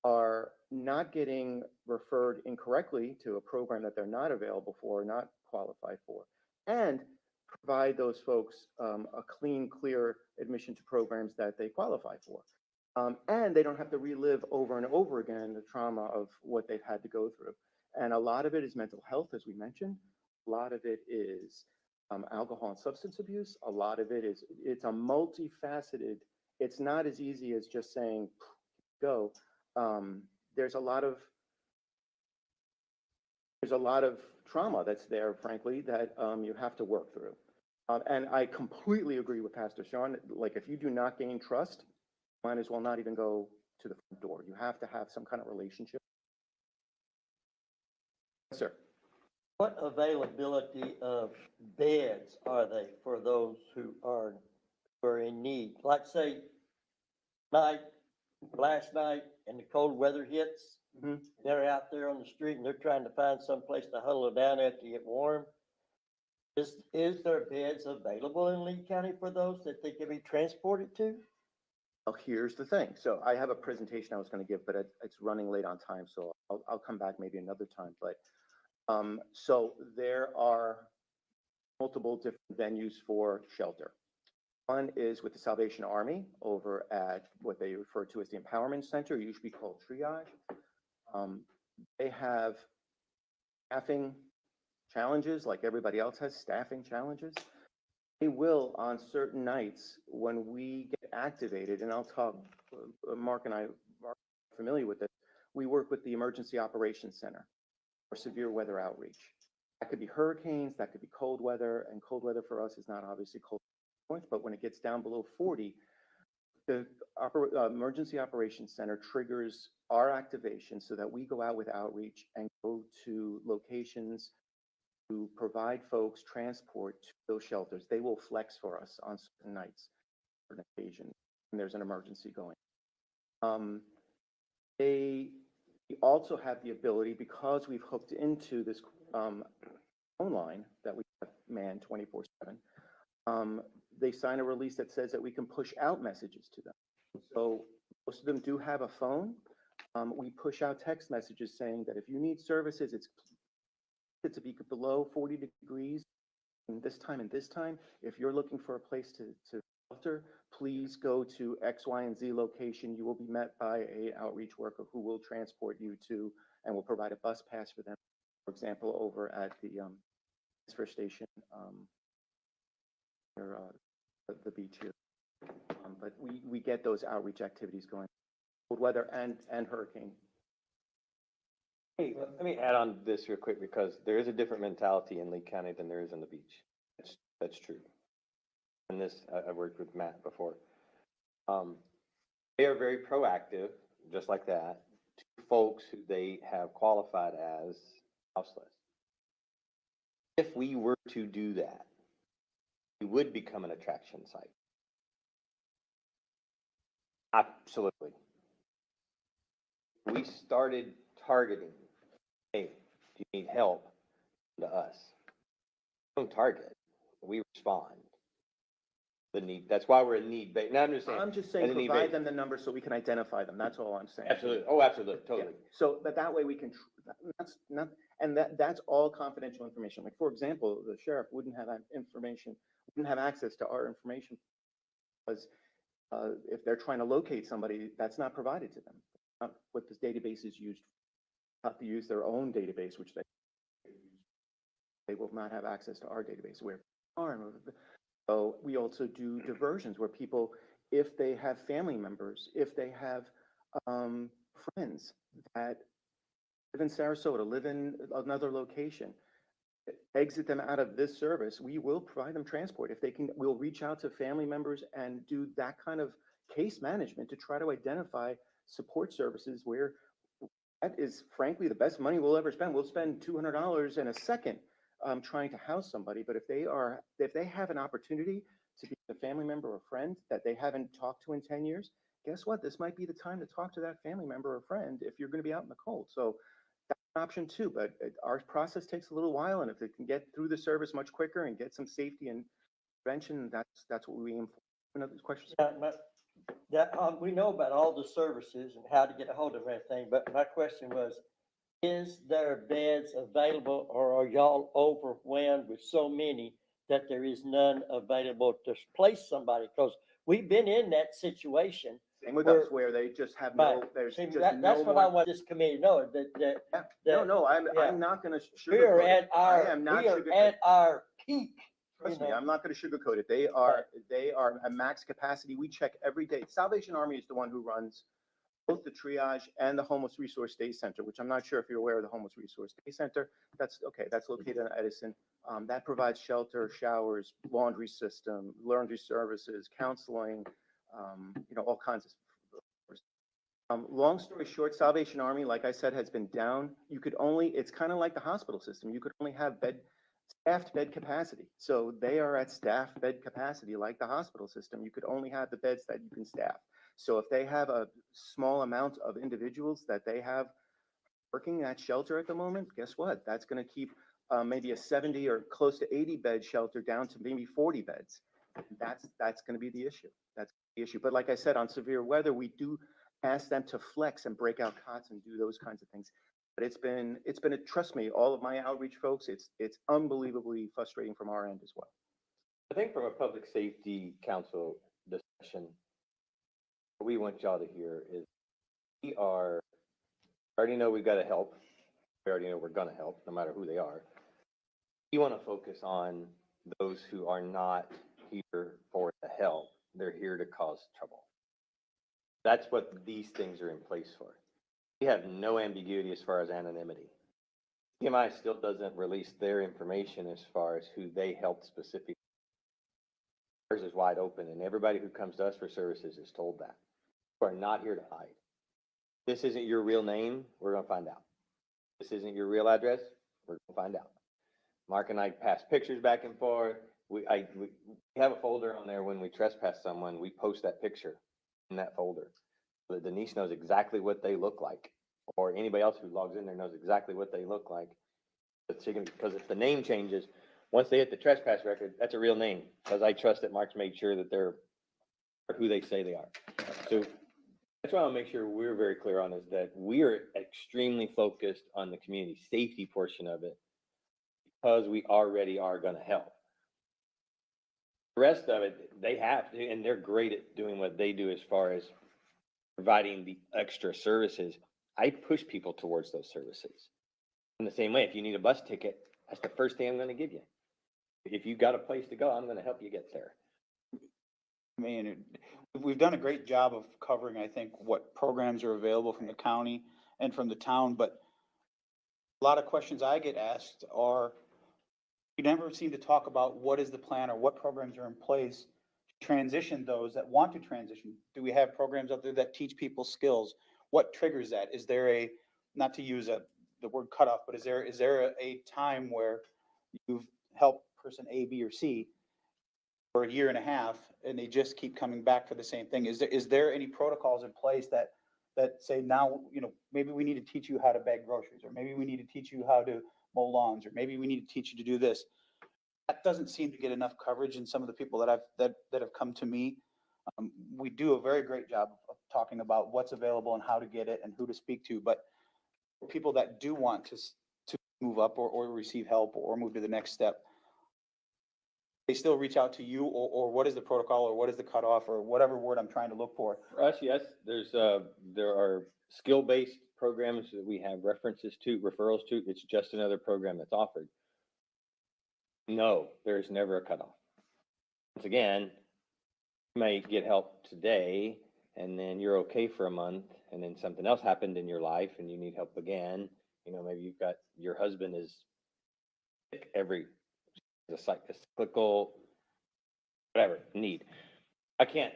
are not getting referred incorrectly to a program that they're not available for, not qualified for, and provide those folks a clean, clear admission to programs that they qualify for. And they don't have to relive over and over again the trauma of what they've had to go through. And a lot of it is mental health, as we mentioned. A lot of it is alcohol and substance abuse. A lot of it is, it's a multifaceted, it's not as easy as just saying, go. There's a lot of trauma that's there, frankly, that you have to work through. And I completely agree with Pastor Sean. Like, if you do not gain trust, might as well not even go to the front door. You have to have some kind of relationship. Yes, sir. What availability of beds are they for those who are in need? Like, say, last night and the cold weather hits, they're out there on the street and they're trying to find some place to huddle down at to get warm. Is there beds available in Lee County for those that they can be transported to? Well, here's the thing. So I have a presentation I was going to give, but it's running late on time, so I'll come back maybe another time. But so there are multiple different venues for shelter. One is with the Salvation Army over at what they refer to as the Empowerment Center, usually called Triage. They have staffing challenges, like everybody else has staffing challenges. They will, on certain nights when we get activated, and I'll talk, Mark and I familiar with it, we work with the Emergency Operations Center for severe weather outreach. That could be hurricanes, that could be cold weather, and cold weather for us is not obviously cold points, but when it gets down below 40, the Emergency Operations Center triggers our activation so that we go out with outreach and go to locations to provide folks transport to those shelters. They will flex for us on certain nights, certain occasions, when there's an emergency going. They also have the ability, because we've hooked into this phone line that we have manned 24/7, they sign a release that says that we can push out messages to them. So most of them do have a phone. We push out text messages saying that if you need services, it's to be below 40 degrees in this time and this time. If you're looking for a place to shelter, please go to X, Y, and Z location. You will be met by a outreach worker who will transport you to and will provide a bus pass for them. For example, over at the transfer station near the beach here. But we get those outreach activities going, cold weather and hurricane. Hey, let me add on this real quick because there is a different mentality in Lee County than there is on the beach. That's true. And this, I've worked with Matt before. They are very proactive, just like that, to folks who they have qualified as houseless. If we were to do that, we would become an attraction site. Absolutely. We started targeting, hey, do you need help, to us. We don't target, we respond. The need, that's why we're in need based. Now I'm just saying provide them the number so we can identify them. That's all I'm saying. Absolutely. Oh, absolutely. Totally. Yeah. So, but that way we can, that's not, and that's all confidential information. Like, for example, the sheriff wouldn't have that information, wouldn't have access to our information because if they're trying to locate somebody, that's not provided to them. Not what this database is used for. Have to use their own database, which they will not have access to our database. Where so we also do diversions where people, if they have family members, if they have friends that live in Sarasota, live in another location, exit them out of this service, we will provide them transport. If they can, we'll reach out to family members and do that kind of case management to try to identify support services where that is frankly the best money we'll ever spend. We'll spend $200 in a second trying to house somebody, but if they have an opportunity to be a family member or friend that they haven't talked to in 10 years, guess what? This might be the time to talk to that family member or friend if you're going to be out in the cold. So that's an option too, but our process takes a little while, and if they can get through the service much quicker and get some safety and prevention, that's what we aim for. Another question? Yeah, we know about all the services and how to get a hold of everything, but my question was, is there beds available, or are y'all overwhelmed with so many that there is none available to place somebody? Because we've been in that situation. Same with us, where they just have no, Right. there's See, just that's no what more. I want this committee to know, No, yeah. I'm not going to we are sugarcoat at it. our, I am not we are sugarcoating. at our peak. Trust you me, know. I'm not going to sugarcoat it. They are at max capacity. We check every day. Salvation Army is the one who runs both the triage and the Homeless Resource Day Center, which I'm not sure if you're aware of the Homeless Resource Day Center. That's okay. That's located in Edison. That provides shelter, showers, laundry system, laundry services, counseling, all kinds of. Long story short, Salvation Army, like I said, has been down. It's kind of like the hospital system. You could only have staffed bed capacity. So they are at staffed bed capacity like the hospital system. You could only have the beds that you can staff. So if they have a small amount of individuals that they have working at shelter at the moment, guess what? That's going to keep maybe a 70 or close to 80 bed shelter down to maybe 40 beds. That's going to be the issue. That's the issue. But like I said, on severe weather, we do ask them to flex and break out cots and do those kinds of things. But it's been trust me, all of my outreach folks, it's unbelievably frustrating from our end as well. I think from a public safety council discussion, what we want y'all to hear is we already know we've got to help. We already know we're going to help, no matter who they are. We want to focus on those who are not here for the help. They're here to cause trouble. That's what these things are in place for. we have no ambiguity as far as anonymity. CMI still doesn't release their information as far as who they helped specifically. Ours is wide open, and everybody who comes to us for services is told that. You are not here to hide. This isn't your real name, we're gonna find out. This isn't your real address, we're gonna find out. Mark and I pass pictures back and forth. We have a folder on there when we trespass someone, we post that picture in that folder. So that Denise knows exactly what they look like, or anybody else who logs in there knows exactly what they look like. Because if the name changes, once they hit the trespass record, that's a real name, because I trust that Mark's made sure that they're who they say they are. So that's what I want to make sure we're very clear on, is that we are extremely focused on the community safety portion of it, because we already are going to help. The rest of it, they have to, and they're great at doing what they do as far as providing the extra services. I push people towards those services. In the same way, if you need a bus ticket, that's the first thing I'm going to give you. If you've got a place to go, I'm going to help you get there. I mean, we've done a great job of covering, I think, what programs are available from the county and from the town, but a lot of questions I get asked are, we never seem to talk about what is the plan or what programs are in place to transition those that want to transition. Do we have programs out there that teach people skills? What triggers that? Is there a, not to use the word cutoff, but is there a time where you've helped person A, B, or C for a year and a half, and they just keep coming back for the same thing? Is there any protocols in place that say, now, maybe we need to teach you how to bag groceries, or maybe we need to teach you how to mow lawns, or maybe we need to teach you to do this? That doesn't seem to get enough coverage in some of the people that have come to me. We do a very great job of talking about what's available and how to get it and who to speak to, but for people that do want to move up or receive help or move to the next step, they still reach out to you, or what is the protocol, or what is the cutoff, or whatever word I'm trying to look for? For us, yes, there are skill-based programs that we have references to, referrals to. It's just another program that's offered. No, there's never a cutoff. Once again, you might get help today, and then you're okay for a month, and then something else happened in your life, and you need help again. Maybe you've got, your husband is sick a cyclical, whatever, need. I can't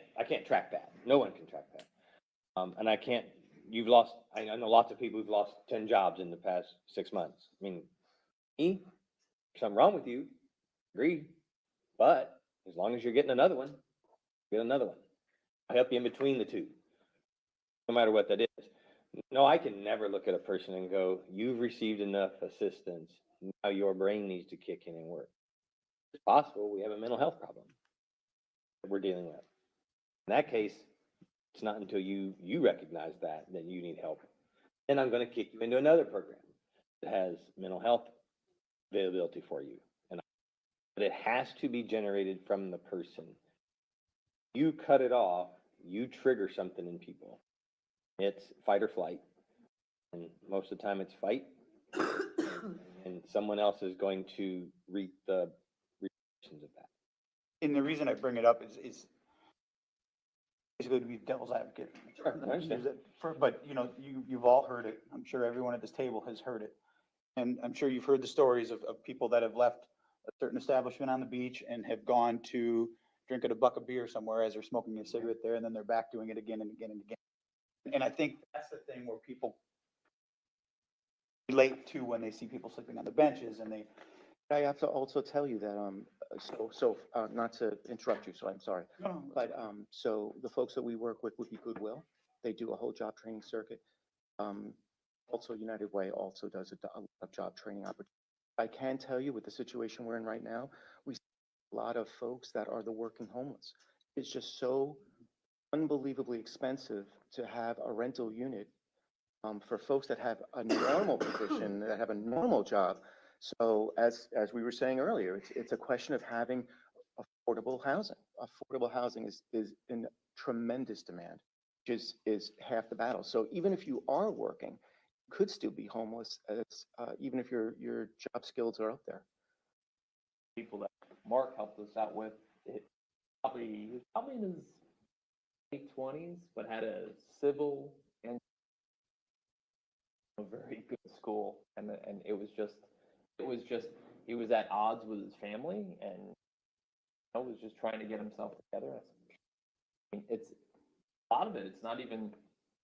track that. No one can track that. And I know lots of people who've lost 10 jobs in the past 6 months. I mean, something wrong with you, agree. But as long as you're getting another one, get another one. I'll help you in between the two, no matter what that is. No, I can never look at a person and go, you've received enough assistance, now your brain needs to kick in and work. It's possible we have a mental health problem that we're dealing with. In that case, it's not until you recognize that you need help. Then I'm going to kick you into another program that has mental health availability for you. But it has to be generated from the person. You cut it off, you trigger something in people. It's fight or flight. And most of the time it's fight. And someone else is going to reap the repercussions of that. And the reason I bring it up is basically to be devil's advocate. Sure, I understand. But you've all heard it. I'm sure everyone at this table has heard it. And I'm sure you've heard the stories of people that have left a certain establishment on the beach and have gone to drink at a buck of beer somewhere as they're smoking a cigarette there, and then they're back doing it again and again and again. And I think that's the thing where people relate to when they see people sleeping on the benches, and I have to also tell you that, not to interrupt you, so I'm sorry. No. But, so the folks that we work with would be Goodwill. They do a whole job training circuit. Also United Way also does a lot of job training opportunities. I can tell you, with the situation we're in right now, we see a lot of folks that are the working homeless. It's just so unbelievably expensive to have a rental unit for folks that have a normal position, that have a normal job. So as we were saying earlier, it's a question of having affordable housing. Affordable housing is in tremendous demand, which is half the battle. So even if you are working, you could still be homeless, even if your job skills are up there. People that Mark helped us out with, he was probably in his late 20s, but had a civil and a very good school, and it was just he was at odds with his family, and was just trying to get himself together. I mean, it's a lot of it. It's not even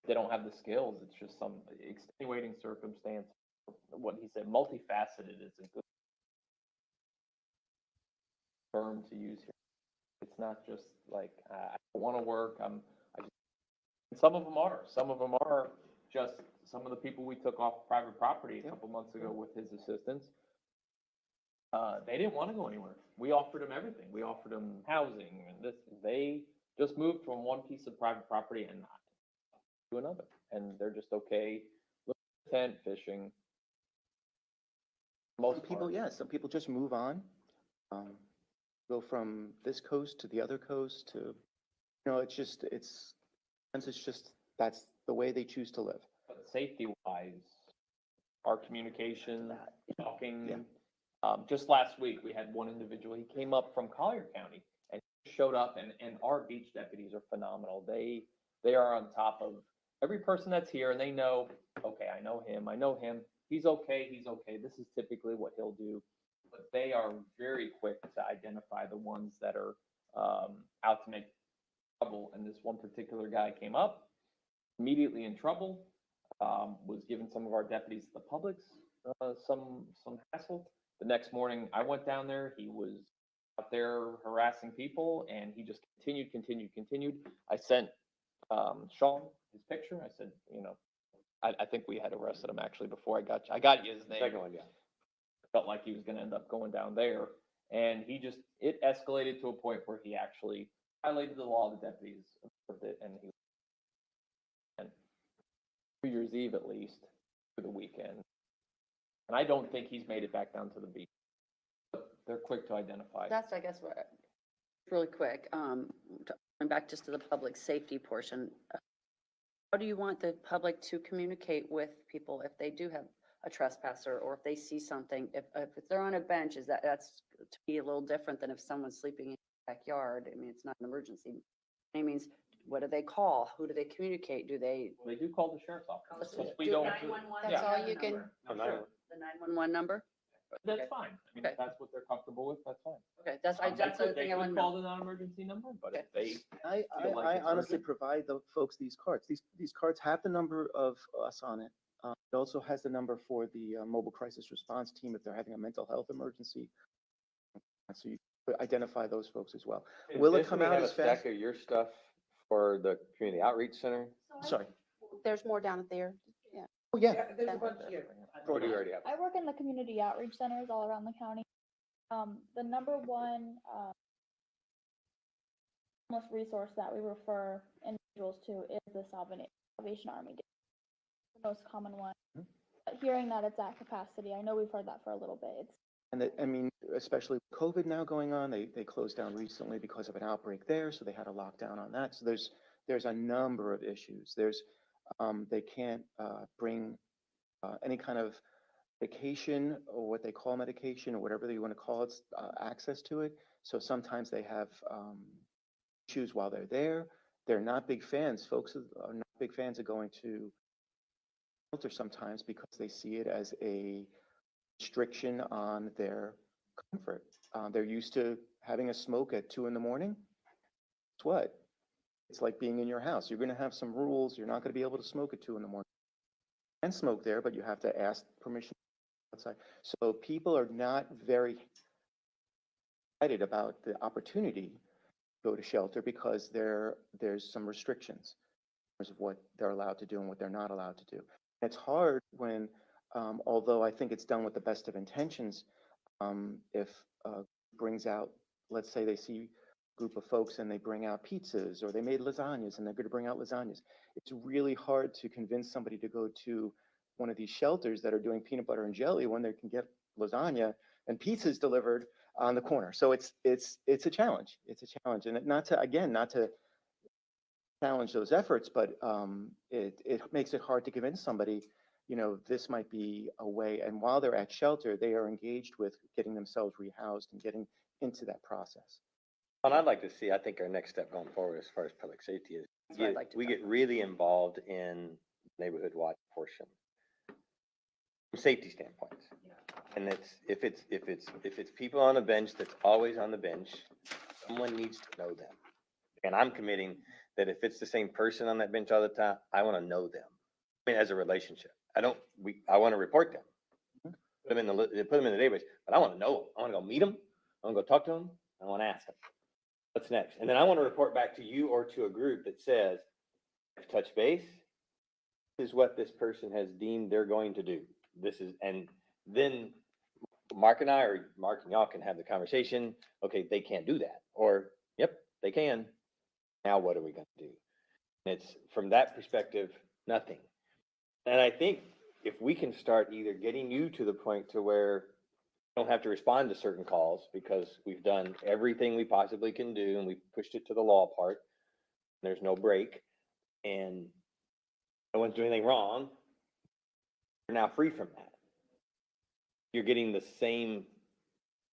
they don't have the skills. It's just some extenuating circumstance. What he said, multifaceted, is a good term to use here. It's not just like I want to work. And some of them are. Some of them are just some of the people we took off private property a couple months ago with his assistance. They didn't want to go anywhere. We offered them everything. We offered them housing and this. They just moved from one piece of private property and to another, and they're just okay living in a tent, fishing. Most people, yeah, some people just move on, go from this coast to the other coast to, it's just, that's the way they choose to live. But safety-wise, our communication, talking. Yeah. Just last week, we had one individual. He came up from Collier County and showed up, and our beach deputies are phenomenal. They are on top of every person that's here, and they know, okay, I know him. He's okay. This is typically what he'll do. But they are very quick to identify the ones that are out to make trouble. And this one particular guy came up, immediately in trouble, was giving some of our deputies, the public's, some hassle. The next morning, I went down there. He was out there harassing people, and he just continued. I sent Sean his picture. I said, I think we had arrested him actually before I got you his name. Second one, yeah. Felt like he was going to end up going down there, and it escalated to a point where he actually violated the law. The deputies observed it, and New Year's Eve at least for the weekend. And I don't think he's made it back down to the beach. But they're quick to identify. That's, I guess, really quick, going back just to the public safety portion. How do you want the public to communicate with people if they do have a trespasser, or if they see something, if they're on a bench, that's to be a little different than if someone's sleeping in your backyard? I mean, it's not an emergency. It means, what do they call? Who do they communicate? They do call the sheriff's office. Call We don't. That's all you can, Oh, sure. the 911 number? That's Okay. fine. I mean, Okay. if that's what they're comfortable with, that's fine. Okay, that's the They other thing I want could to call know. the non-emergency number, but if Okay. they feel like I it's honestly urgent. provide the folks these cards. These cards have the number of us on it. It also has the number for the mobile crisis response team if they're having a mental health emergency. So you could identify those folks as well. Will it come out as Have a stack fast? of your stuff for the community outreach center? Sorry. There's more down there. Yeah. Oh, yeah. There's a bunch here. Or do you already have? I work in the community outreach centers all around the county. The number one homeless resource that we refer individuals to is the Salvation Army. The most common one. But hearing that it's at capacity, I know we've heard that for a little bit. I mean, especially with COVID now going on, they closed down recently because of an outbreak there, so they had a lockdown on that. So there's a number of issues. They can't bring any kind of medication, or what they call medication, or whatever you want to call it, access to it. So sometimes they have issues while they're there. They're not big fans. Folks are not big fans of going to shelter sometimes because they see it as a restriction on their comfort. They're used to having a smoke at 2 a.m. It's what? It's like being in your house. You're going to have some rules. You're not going to be able to smoke at 2 a.m. You can smoke there, but you have to ask permission outside. So people are not very excited about the opportunity to go to shelter because there's some restrictions in terms of what they're allowed to do and what they're not allowed to do. And it's hard when, although I think it's done with the best of intentions, if brings out, let's say they see a group of folks and they bring out pizzas, or they made lasagnas and they're going to bring out lasagnas. It's really hard to convince somebody to go to one of these shelters that are doing peanut butter and jelly when they can get lasagna and pizzas delivered on the corner. So it's a challenge. It's a challenge, and not to challenge those efforts, but it makes it hard to convince somebody, this might be a way. And while they're at shelter, they are engaged with getting themselves rehoused and getting into that process. And I'd like to see, I think our next step going forward as far as public safety is That's what I'd like to we talk get really involved in neighborhood watch portion. safety standpoints. And if it's people on a bench that's always on the bench, someone needs to know them. And I'm committing that if it's the same person on that bench all the time, I want to know them. I mean, as a relationship, I want to report them. Put them in the database, but I want to know them. I want to go meet them. I want to go talk to them. I want to ask them, what's next? And then I want to report back to you or to a group that says, touch base. This is what this person has deemed they're going to do. And then Mark and y'all can have the conversation. Okay, they can't do that. Or, yep, they can. Now what are we going to do? And it's from that perspective, nothing. And I think if we can start either getting you to the point to where you don't have to respond to certain calls because we've done everything we possibly can do and we've pushed it to the law part, there's no break, and no one's doing anything wrong, you're now free from that. You're getting the same,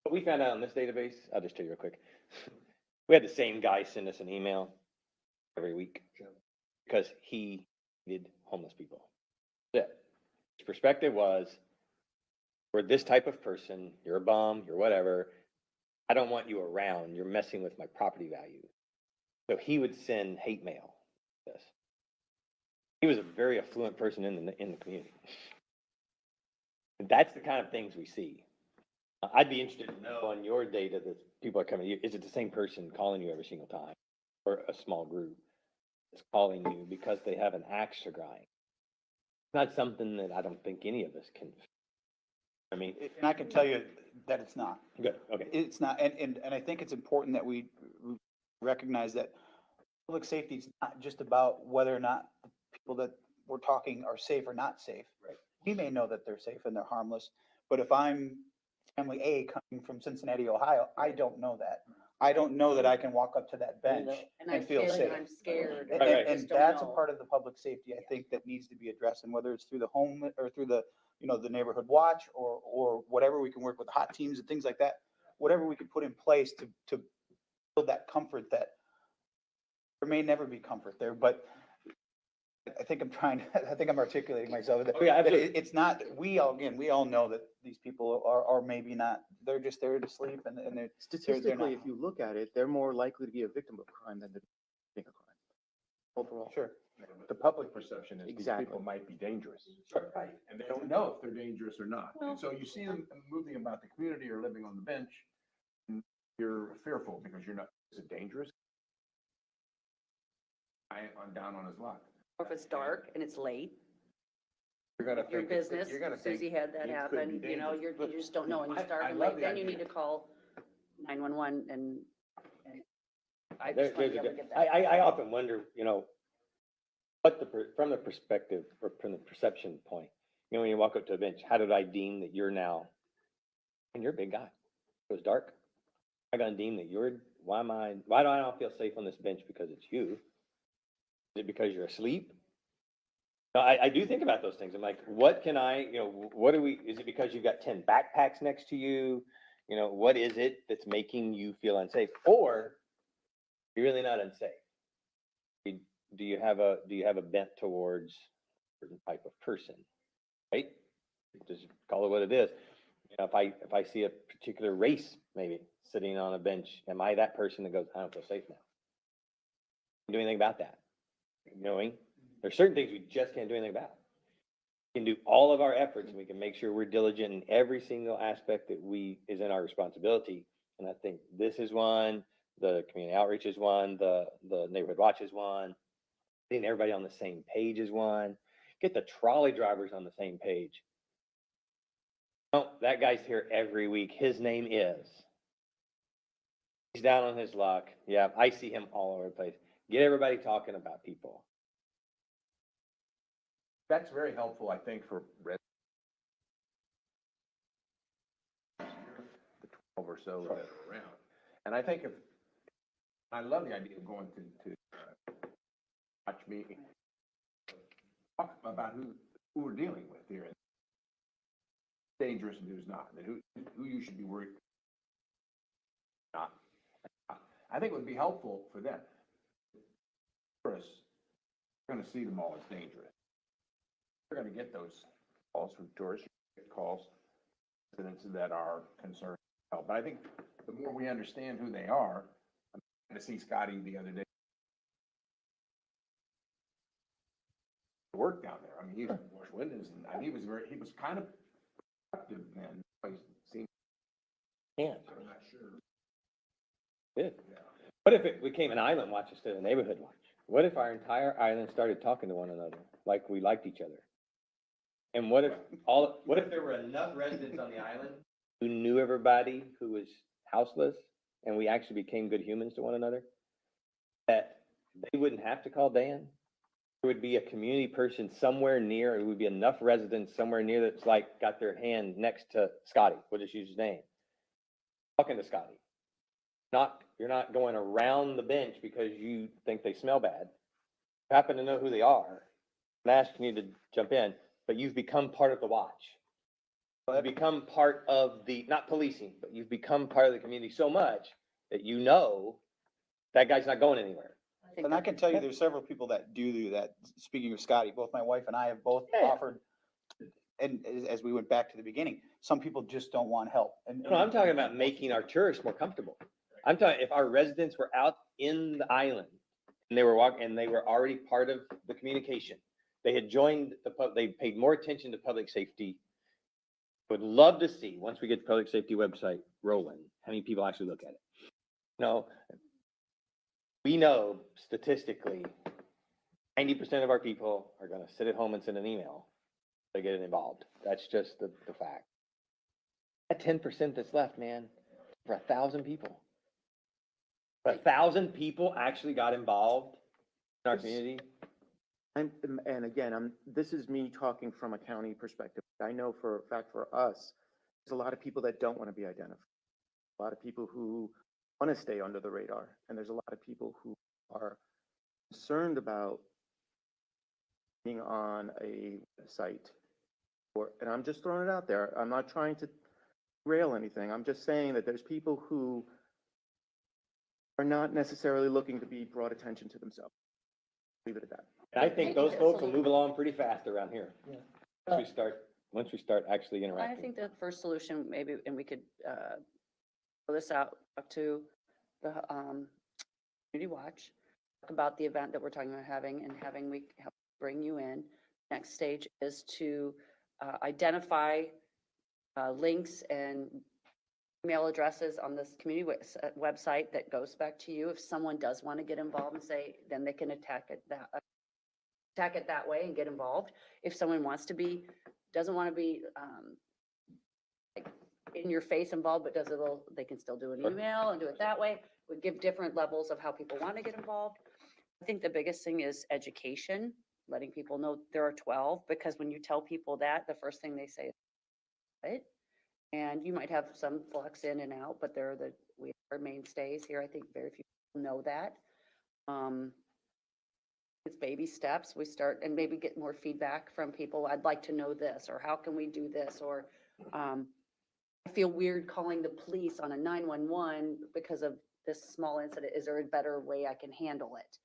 what we found out on this database, I'll just tell you real quick. We had the same guy send us an email every week because he needed homeless people. His perspective was, we're this type of person, you're a bum, you're whatever, I don't want you around, you're messing with my property value. So he would send hate mail. Yes. He was a very affluent person in the community. And that's the kind of things we see. I'd be interested to know on your data that people are coming to you, is it the same person calling you every single time? Or a small group that's calling you because they have an axe to grind? It's not something that I don't think any of us can. I mean, And I can tell you that it's not. good, okay. It's not, and I think it's important that we recognize that public safety is not just about whether or not the people that we're talking are safe or not safe. Right. We may know that they're safe and they're harmless, but if I'm family A coming from Cincinnati, Ohio, I don't know that. I don't know that I can walk up to that bench and feel safe. I'm scared. And, Right. and that's a part of the public safety, I think, that needs to be addressed, and whether it's through the home or through the, the neighborhood watch or whatever, we can work with hot teams and things like that, whatever we can put in place to build that comfort that there may never be comfort there, but I think I think I'm articulating myself. Oh, yeah, absolutely. It's not, we all know that these people are maybe not, they're just there to sleep and they're Statistically, not. if you look at it, they're more likely to be a victim of crime than to think of crime. Overall. Sure. The public perception is these Exactly. people might be dangerous. Right. And they don't know if they're dangerous or not. And so you see them moving about the community or living on the bench, and you're fearful because you're not, is it dangerous? I'm down on his luck. Or if it's dark and it's late, You're gonna your think, business, you're gonna think. Susie had that he could happen, be you know, dangerous. you just don't know, and you I start love late, the then you idea. need to call 911 and I There- just want to there's be a able to good- get that. I often wonder, from the perspective or from the perception point, when you walk up to a bench, how did I deem that you're now, and you're a big guy. It was dark. I got to deem that why do I not feel safe on this bench because it's you? Is it because you're asleep? No, I do think about those things. I'm like, what can is it because you've got 10 backpacks next to you? What is it that's making you feel unsafe? Or you're really not unsafe? Do you have a bent towards a certain type of person, right? Just call it what it is. If I see a particular race maybe sitting on a bench, am I that person that goes, I don't feel safe now? Can't do anything about that. There's certain things we just can't do anything about. We can do all of our efforts and we can make sure we're diligent in every single aspect that is in our responsibility. And I think this is one, the community outreach is one, the neighborhood watch is one, getting everybody on the same page is one, get the trolley drivers on the same page. Oh, that guy's here every week. His name is. He's down on his luck. Yeah, I see him all over the place. Get everybody talking about people. That's very helpful, I think, for residents. The 12 or so that are around. And I think I love the idea of going to watch me talk about who we're dealing with here. Dangerous and who's not, and who you should be worried not. I think it would be helpful for them. Tourists, you're going to see them all as dangerous. You're going to get those calls from tourists. calls, residents that are concerned. But I think the more we understand who they are, I'm going to see Scotty the other day. Work down there. I mean, he used to wash windows, and he was kind of productive then. He seemed, Yeah. I'm not sure. Good. What if it became an island watch instead of a neighborhood watch? What if our entire island started talking to one another like we liked each other? And what if there were enough residents on the island who knew everybody who was houseless and we actually became good humans to one another? That they wouldn't have to call Dan. There would be a community person somewhere near, it would be enough residents somewhere near that's like got their hand next to Scotty. We'll just use his name. Talking to Scotty. You're not going around the bench because you think they smell bad. You happen to know who they are. I'm asking you to jump in, but you've become part of the watch. You've become part of the, not policing, but you've become part of the community so much that you know that guy's not going anywhere. And I can tell you, there's several people that do that. Speaking of Scotty, both my wife and I have both offered, and as we went back to the beginning, some people just don't want help. And No, I'm talking about making our tourists more comfortable. I'm talking, if our residents were out in the island and they were walking, and they were already part of the communication, they had joined they paid more attention to public safety. Would love to see, once we get the public safety website rolling, how many people actually look at it. No, we know statistically, 90% of our people are gonna sit at home and send an email. They get involved. That's just the fact. That 10% that's left, man, for 1,000 people. 1,000 people actually got involved in our community. And again, this is me talking from a county perspective. I know for a fact for us, there's a lot of people that don't want to be identified. A lot of people who want to stay under the radar. And there's a lot of people who are concerned about being on a website. And I'm just throwing it out there. I'm not trying to rail anything. I'm just saying that there's people who are not necessarily looking to be brought attention to themselves. Leave it at that. And I think those folks will move along pretty fast around here. Once we start actually I interacting. think the first solution, maybe, and we could throw this out up to the community watch, talk about the event that we're talking about having, and having we help bring you in. Next stage is to identify links and email addresses on this community website that goes back to you. If someone does want to get involved and say, then they can attack it that way and get involved. If someone doesn't want to be like in your face involved, but they can still do an email and do it that way. We give different levels of how people want to get involved. I think the biggest thing is education, letting people know there are 12, because when you tell people that, the first thing they say is, what? And you might have some flux in and out, but we are mainstays here. I think very few people know that. It's baby steps. We start and maybe get more feedback from people. I'd like to know this, or how can we do this? Or I feel weird calling the police on a 911 because of this small incident. Is there a better way I can handle it?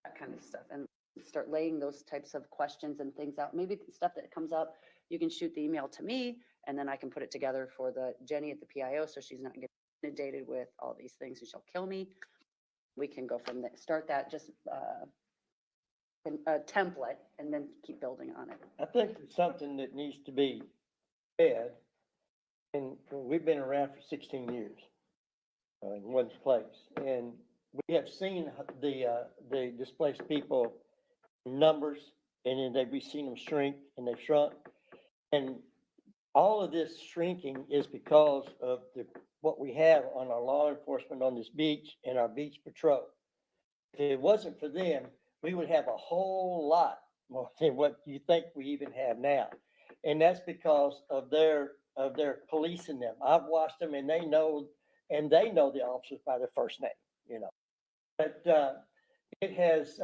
That kind of stuff. And start laying those types of questions and things out. Maybe stuff that comes up, you can shoot the email to me, and then I can put it together for Jenny at the PIO, so she's not getting inundated with all these things and she'll kill me. We can go from there, start that just a template, and then keep building on it. I think it's something that needs to be said, and we've been around for 16 years in one place, and we have seen the displaced people numbers, and then we've seen them shrink, and they've shrunk, and all of this shrinking is because of what we have on our law enforcement on this beach and our beach patrol. If it wasn't for them, we would have a whole lot more than what you think we even have now. And that's because of their policing them. I've watched them, and they know the officers by their first name, But it has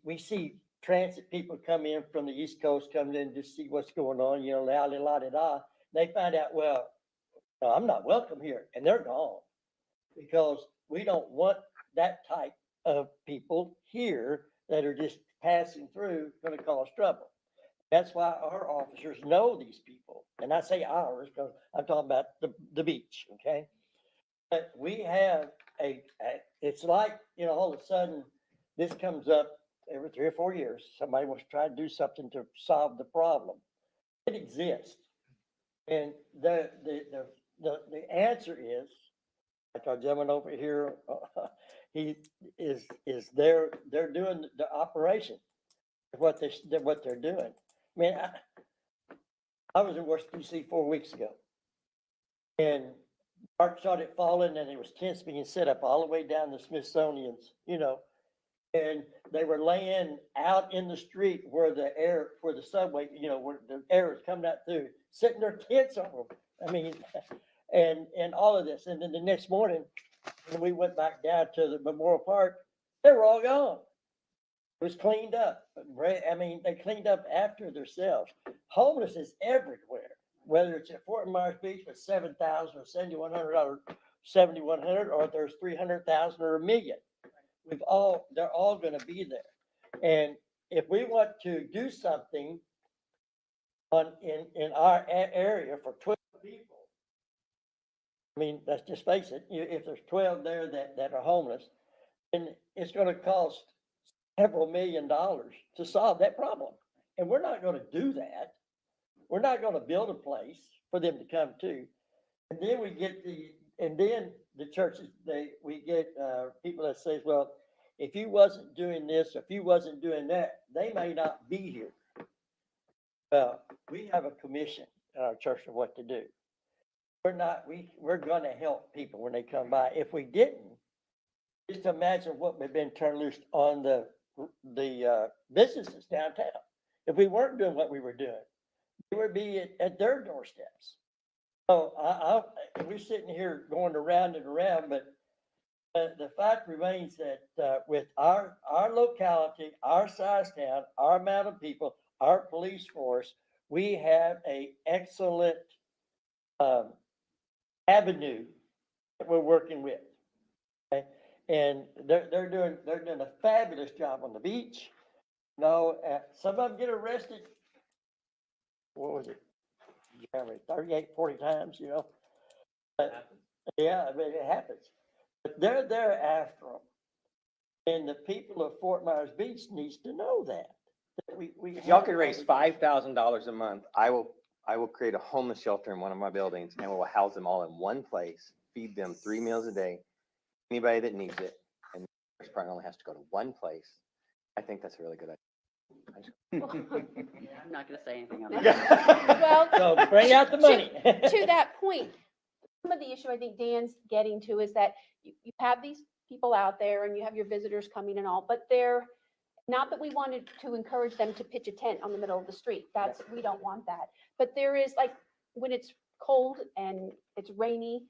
we see transit people come in from the East Coast, coming in to see what's going on, la-di-la-di-da. They find out, well, no, I'm not welcome here, and they're gone, because we don't want that type of people here that are just passing through, going to cause trouble. That's why our officers know these people. And I say ours because I'm talking about the beach, okay? But we have it's like, all of a sudden, this comes up every 3 or 4 years. Somebody wants to try to do something to solve the problem. It exists. And the answer is, like our gentleman over here, he is they're doing the operation, what they're doing. I mean, I was in Washington DC 4 weeks ago, and Mark started falling, and there was tents being set up all the way down the Smithsonian's, and they were laying out in the street where the subway, where the air is coming out through, setting their tents on them. I mean, and all of this, and then the next morning, when we went back down to the Memorial Park, they were all gone. It was cleaned up. I mean, they cleaned up after themselves. Homeless is everywhere, whether it's at Fort Myers Beach with 7,000 or 7,100, or if there's 300,000 or 1 million. They're all going to be there. And if we want to do something in our area for 12 people, I mean, let's just face it, if there's 12 there that are homeless, then it's going to cost several $1 million to solve that problem. And we're not going to do that. We're not going to build a place for them to come to. And then the churches, we get people that says, well, if you wasn't doing this, if you wasn't doing that, they may not be here. Well, we have a commission in our church of what to do. We're going to help people when they come by. If we didn't, just imagine what we've been turned loose on the businesses downtown. If we weren't doing what we were doing, we would be at their doorsteps. So we're sitting here going around and around, but the fact remains that with our locality, our size town, our amount of people, our police force, we have an excellent avenue that we're working with. Okay? And they're doing a fabulous job on the beach. Some of them get arrested. What was it? 38, 40 times, But, yeah, I mean, it happens. But they're there after them. And the people of Fort Myers Beach needs to know that. If y'all could raise $5,000 a month, I will create a homeless shelter in one of my buildings, and we'll house them all in one place, feed them 3 meals a day, anybody that needs it, and the first part only has to go to one place. I think that's a really good idea. I'm not going to say anything on that. Well, So bring out the money. To that point, some of the issue I think Dan's getting to is that you have these people out there and you have your visitors coming and all, but they're not that we wanted to encourage them to pitch a tent on the middle of the street. We don't want that. But there is, like, when it's cold and it's rainy,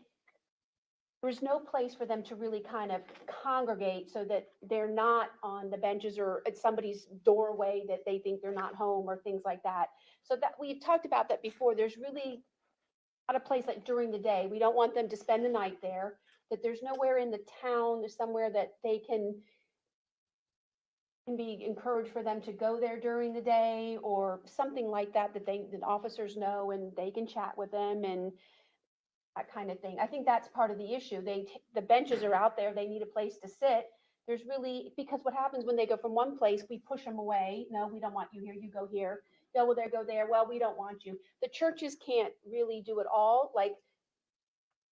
there's no place for them to really kind of congregate so that they're not on the benches or at somebody's doorway that they think they're not home or things like that. So that we've talked about that before. There's really not a place like during the day. We don't want them to spend the night there, that there's nowhere in the town, there's somewhere that they can be encouraged for them to go there during the day or something like that, that the officers know and they can chat with them and that kind of thing. I think that's part of the issue. The benches are out there. They need a place to sit. There's really, because what happens when they go from one place, we push them away. No, we don't want you here. You go here. No, well, they go there. Well, we don't want you. The churches can't really do it all. Like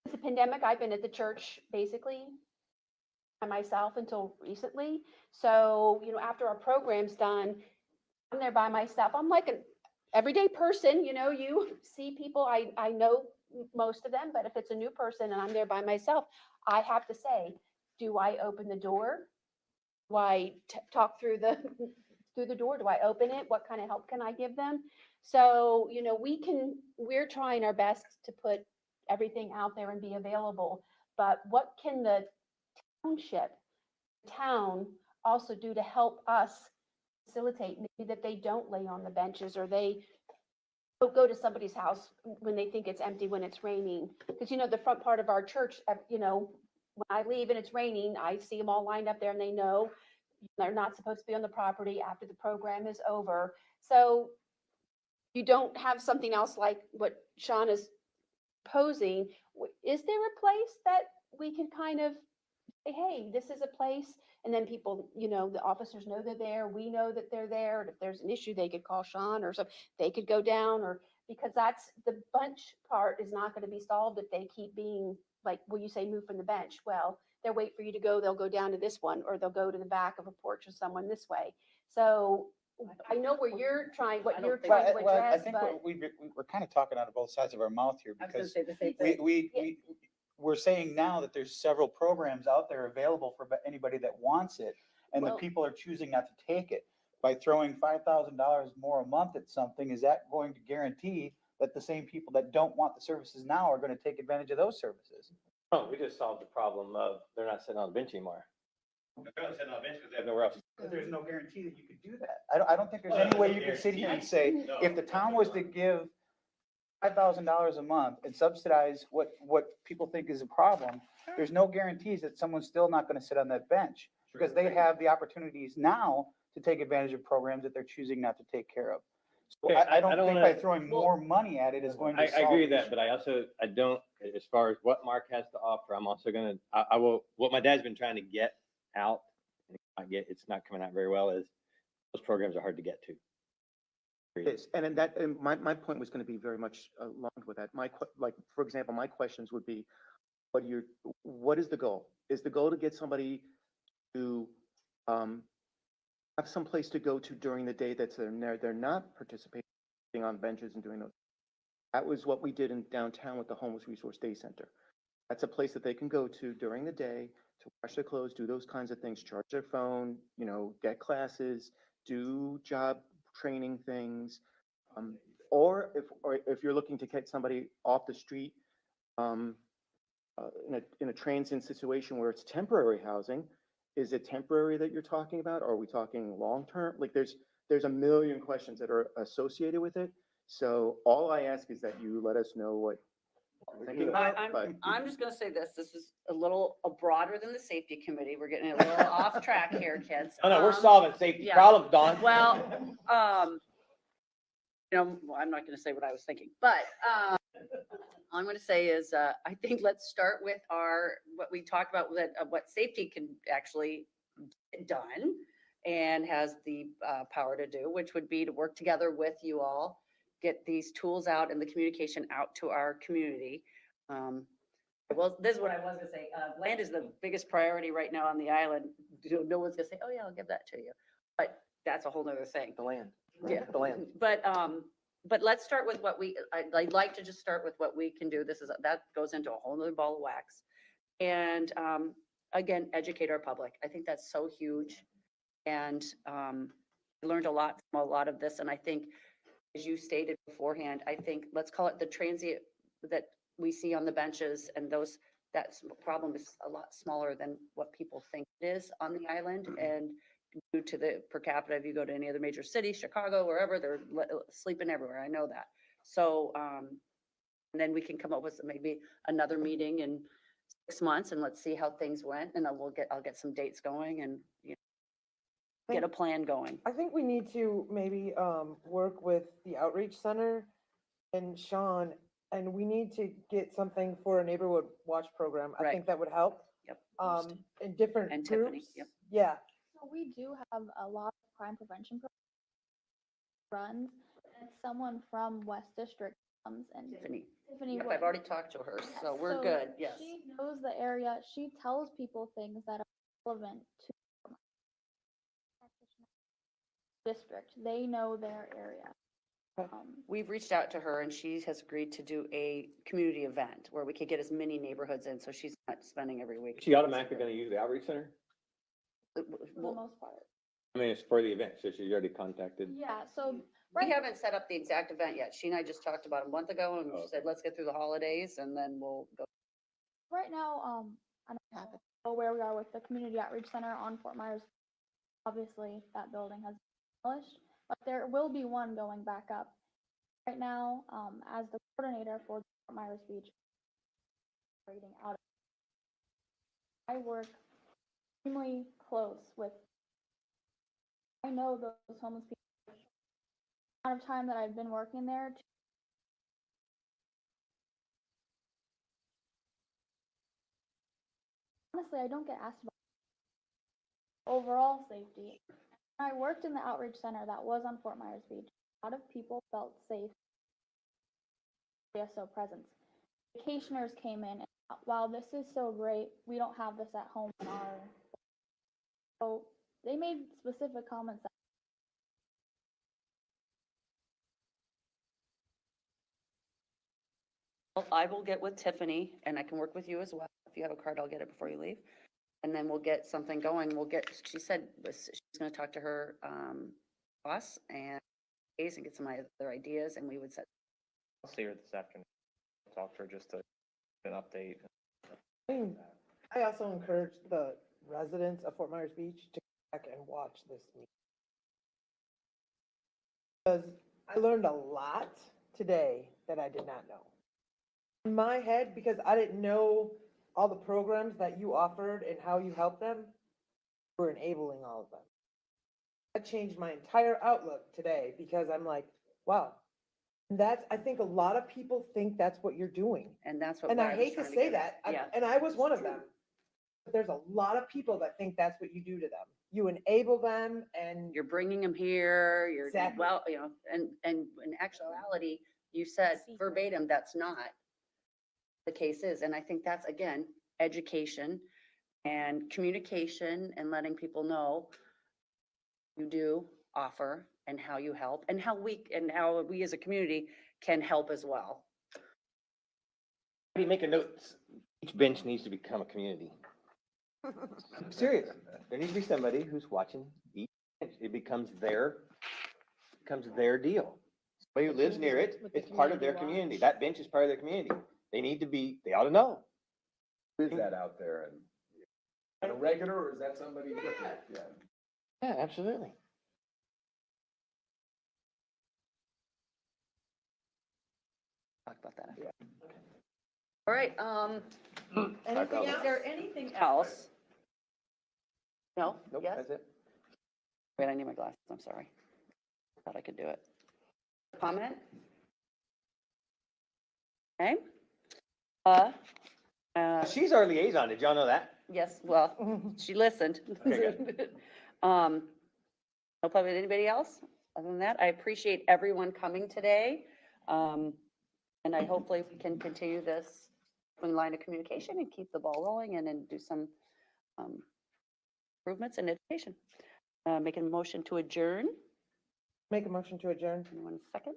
since the pandemic, I've been at the church basically by myself until recently. So, after our program's done, I'm there by myself. I'm like an everyday person, you see people, I know most of them, but if it's a new person and I'm there by myself, I have to say, do I open the door? Do I talk through the door? Do I open it? What kind of help can I give them? So, we're trying our best to put everything out there and be available, but what can the town also do to help us facilitate maybe that they don't lay on the benches or they don't go to somebody's house when they think it's empty when it's raining? Because the front part of our church, when I leave and it's raining, I see them all lined up there and they know they're not supposed to be on the property after the program is over. So you don't have something else like what Sean is posing, is there a place that we can kind of say, hey, this is a place, and then people, the officers know they're there, we know that they're there, and if there's an issue, they could call Sean or something, they could go down, or, because that's, the bunch part is not gonna be solved if they keep being, like, when you say move from the bench, well, they'll wait for you to go, they'll go down to this one, or they'll go to the back of a porch of someone this way. So I know where you're trying, what you're trying to Well, I address, think but. we're kind of talking out of both sides of our mouth here, I was gonna because say the same we, thing. we're saying now that there's several programs out there available for anybody that wants it, and the Well- people are choosing not to take it. By throwing $5,000 more a month at something, is that going to guarantee that the same people that don't want the services now are gonna take advantage of those services? Oh, we just solved the problem of they're not sitting on the bench anymore. They're not sitting on the bench because they have nowhere else. But there's no guarantee that you could do that. I don't think there's any way you could sit here and say, if the town was to give $5,000 a month and subsidize what people think is a problem, there's no guarantees that someone's still not gonna sit on that bench. Because they have the opportunities now to take advantage of programs that they're choosing not to take care of. So Okay, I don't I don't think wanna- by throwing more money at it is going to I solve agree with the that, issue. but I don't, as far as what Mark has to offer, I'm also gonna, I will, what my dad's been trying to get out, it's not coming out very well, is those programs are hard to get to. It is, and then that, and my point was gonna be very much along with that. Like, for example, my questions would be, what is the goal? Is the goal to get somebody to, have some place to go to during the day that's they're not participating on benches and doing those? That was what we did in downtown with the Homeless Resource Day Center. That's a place that they can go to during the day to wash their clothes, do those kinds of things, charge their phone, get classes, do job training things. Or if you're looking to get somebody off the street, in a transient situation where it's temporary housing, is it temporary that you're talking about? Or are we talking long-term? Like, there's a million questions that are associated with it. So all I ask is that you let us know what you're thinking about. but- I'm just gonna say this is a little broader than the safety committee. We're getting a little off track here, kids. Oh, no, we're Um, solving safety yeah. problems, Don. Well, I'm not gonna say what I was thinking, but, all I'm gonna say is, I think let's start with what we talked about, what safety can actually get done and has the power to do, which would be to work together with you all, get these tools out and the communication out to our community. Well, this is what I was gonna say. Land is the biggest priority right now on the island. No one's gonna say, oh yeah, I'll give that to you. But that's a whole nother thing. The land. Yeah. The land. But let's start with I'd like to just start with what we can do. That goes into a whole nother ball of wax. And, again, educate our public. I think that's so huge. And, I learned a lot from a lot of this. And I think, as you stated beforehand, I think, let's call it the transient that we see on the benches, and that problem is a lot smaller than what people think it is on the island. And due to the per capita, if you go to any other major city, Chicago, wherever, they're sleeping everywhere. I know that. So, and then we can come up with maybe another meeting in 6 months, and let's see how things went, and I'll get some dates going and, get a plan going. I think we need to maybe work with the outreach center and Sean, and we need to get something for a neighborhood watch program. I Right. think that would help. Yep. In different And Tiffany, groups. yep. Yeah, So we do have a lot of crime prevention runs, and someone from West District comes and Tiffany Yep, would. I've already talked to her, Yes, so we're good, yes. She knows the area. She tells people things that are relevant to district. They know their area. We've reached out to her, and she has agreed to do a community event where we could get as many neighborhoods in, so she's not spending every week. Is she automatically gonna use the outreach center? For the most part. I mean, it's for the event, so she's already contacted. Yeah, so We haven't set up the exact event yet. She and I just talked about it a month ago, and Oh, she said, let's get through the holidays, and then we'll go. right now, I don't know where we are with the community outreach center on Fort Myers. Obviously, that building has been demolished, but there will be one going back up. Right now, as the coordinator for Fort Myers Beach, operating out, I work extremely close with. I know those homeless people amount of time that I've been working there, honestly, I don't get asked about overall safety. When I worked in the outreach center that was on Fort Myers Beach. A lot of people felt safe. DSO presence. Vacationers came in, and while this is so great, we don't have this at home in our. So they made specific comments. Well, I will get with Tiffany, and I can work with you as well. If you have a card, I'll get it before you leave. And then we'll get something going. She said she's gonna talk to her, boss and get some other ideas, and we would set. I'll see her this afternoon. Talk to her just to get an update. I also encourage the residents of Fort Myers Beach to come back and watch this meeting. Because I learned a lot today that I did not know. In my head, because I didn't know all the programs that you offered and how you helped them, you were enabling all of them. That changed my entire outlook today because I'm like, wow. And I think a lot of people think that's what you're doing. And that's what. And I was hate to trying say get that, at. Yeah. and I was one of them. But there's a lot of people that think that's what you do to them. You enable them and You're bringing them here, you're, Exactly. well, and in actuality, you said verbatim, that's not the case is. And I think that's, again, education and communication and letting people know you do offer and how you help and how we as a community can help as well. Make a note, each bench needs to become a community. I'm serious. There needs to be somebody who's watching each bench. It becomes their deal. Somebody who lives near it, it's part of their community. That bench is part of their community. They ought to know. Who is that out there? And a regular, or is that somebody different? Yeah. Yeah, absolutely. Talk about that. Yeah. All right, anything is else? there anything else? No? Nope, Yes? that's it. Wait, I need my glasses, I'm sorry. Thought I could do it. Comment? Okay. She's our liaison. Did y'all know that? Yes, well, she listened. Okay, No public, anybody else? Other than that, I appreciate everyone coming today. And I hopefully we can continue this line of communication and keep the ball rolling and then do some improvements in education. Making a motion to adjourn. Make a motion to adjourn. Anyone second?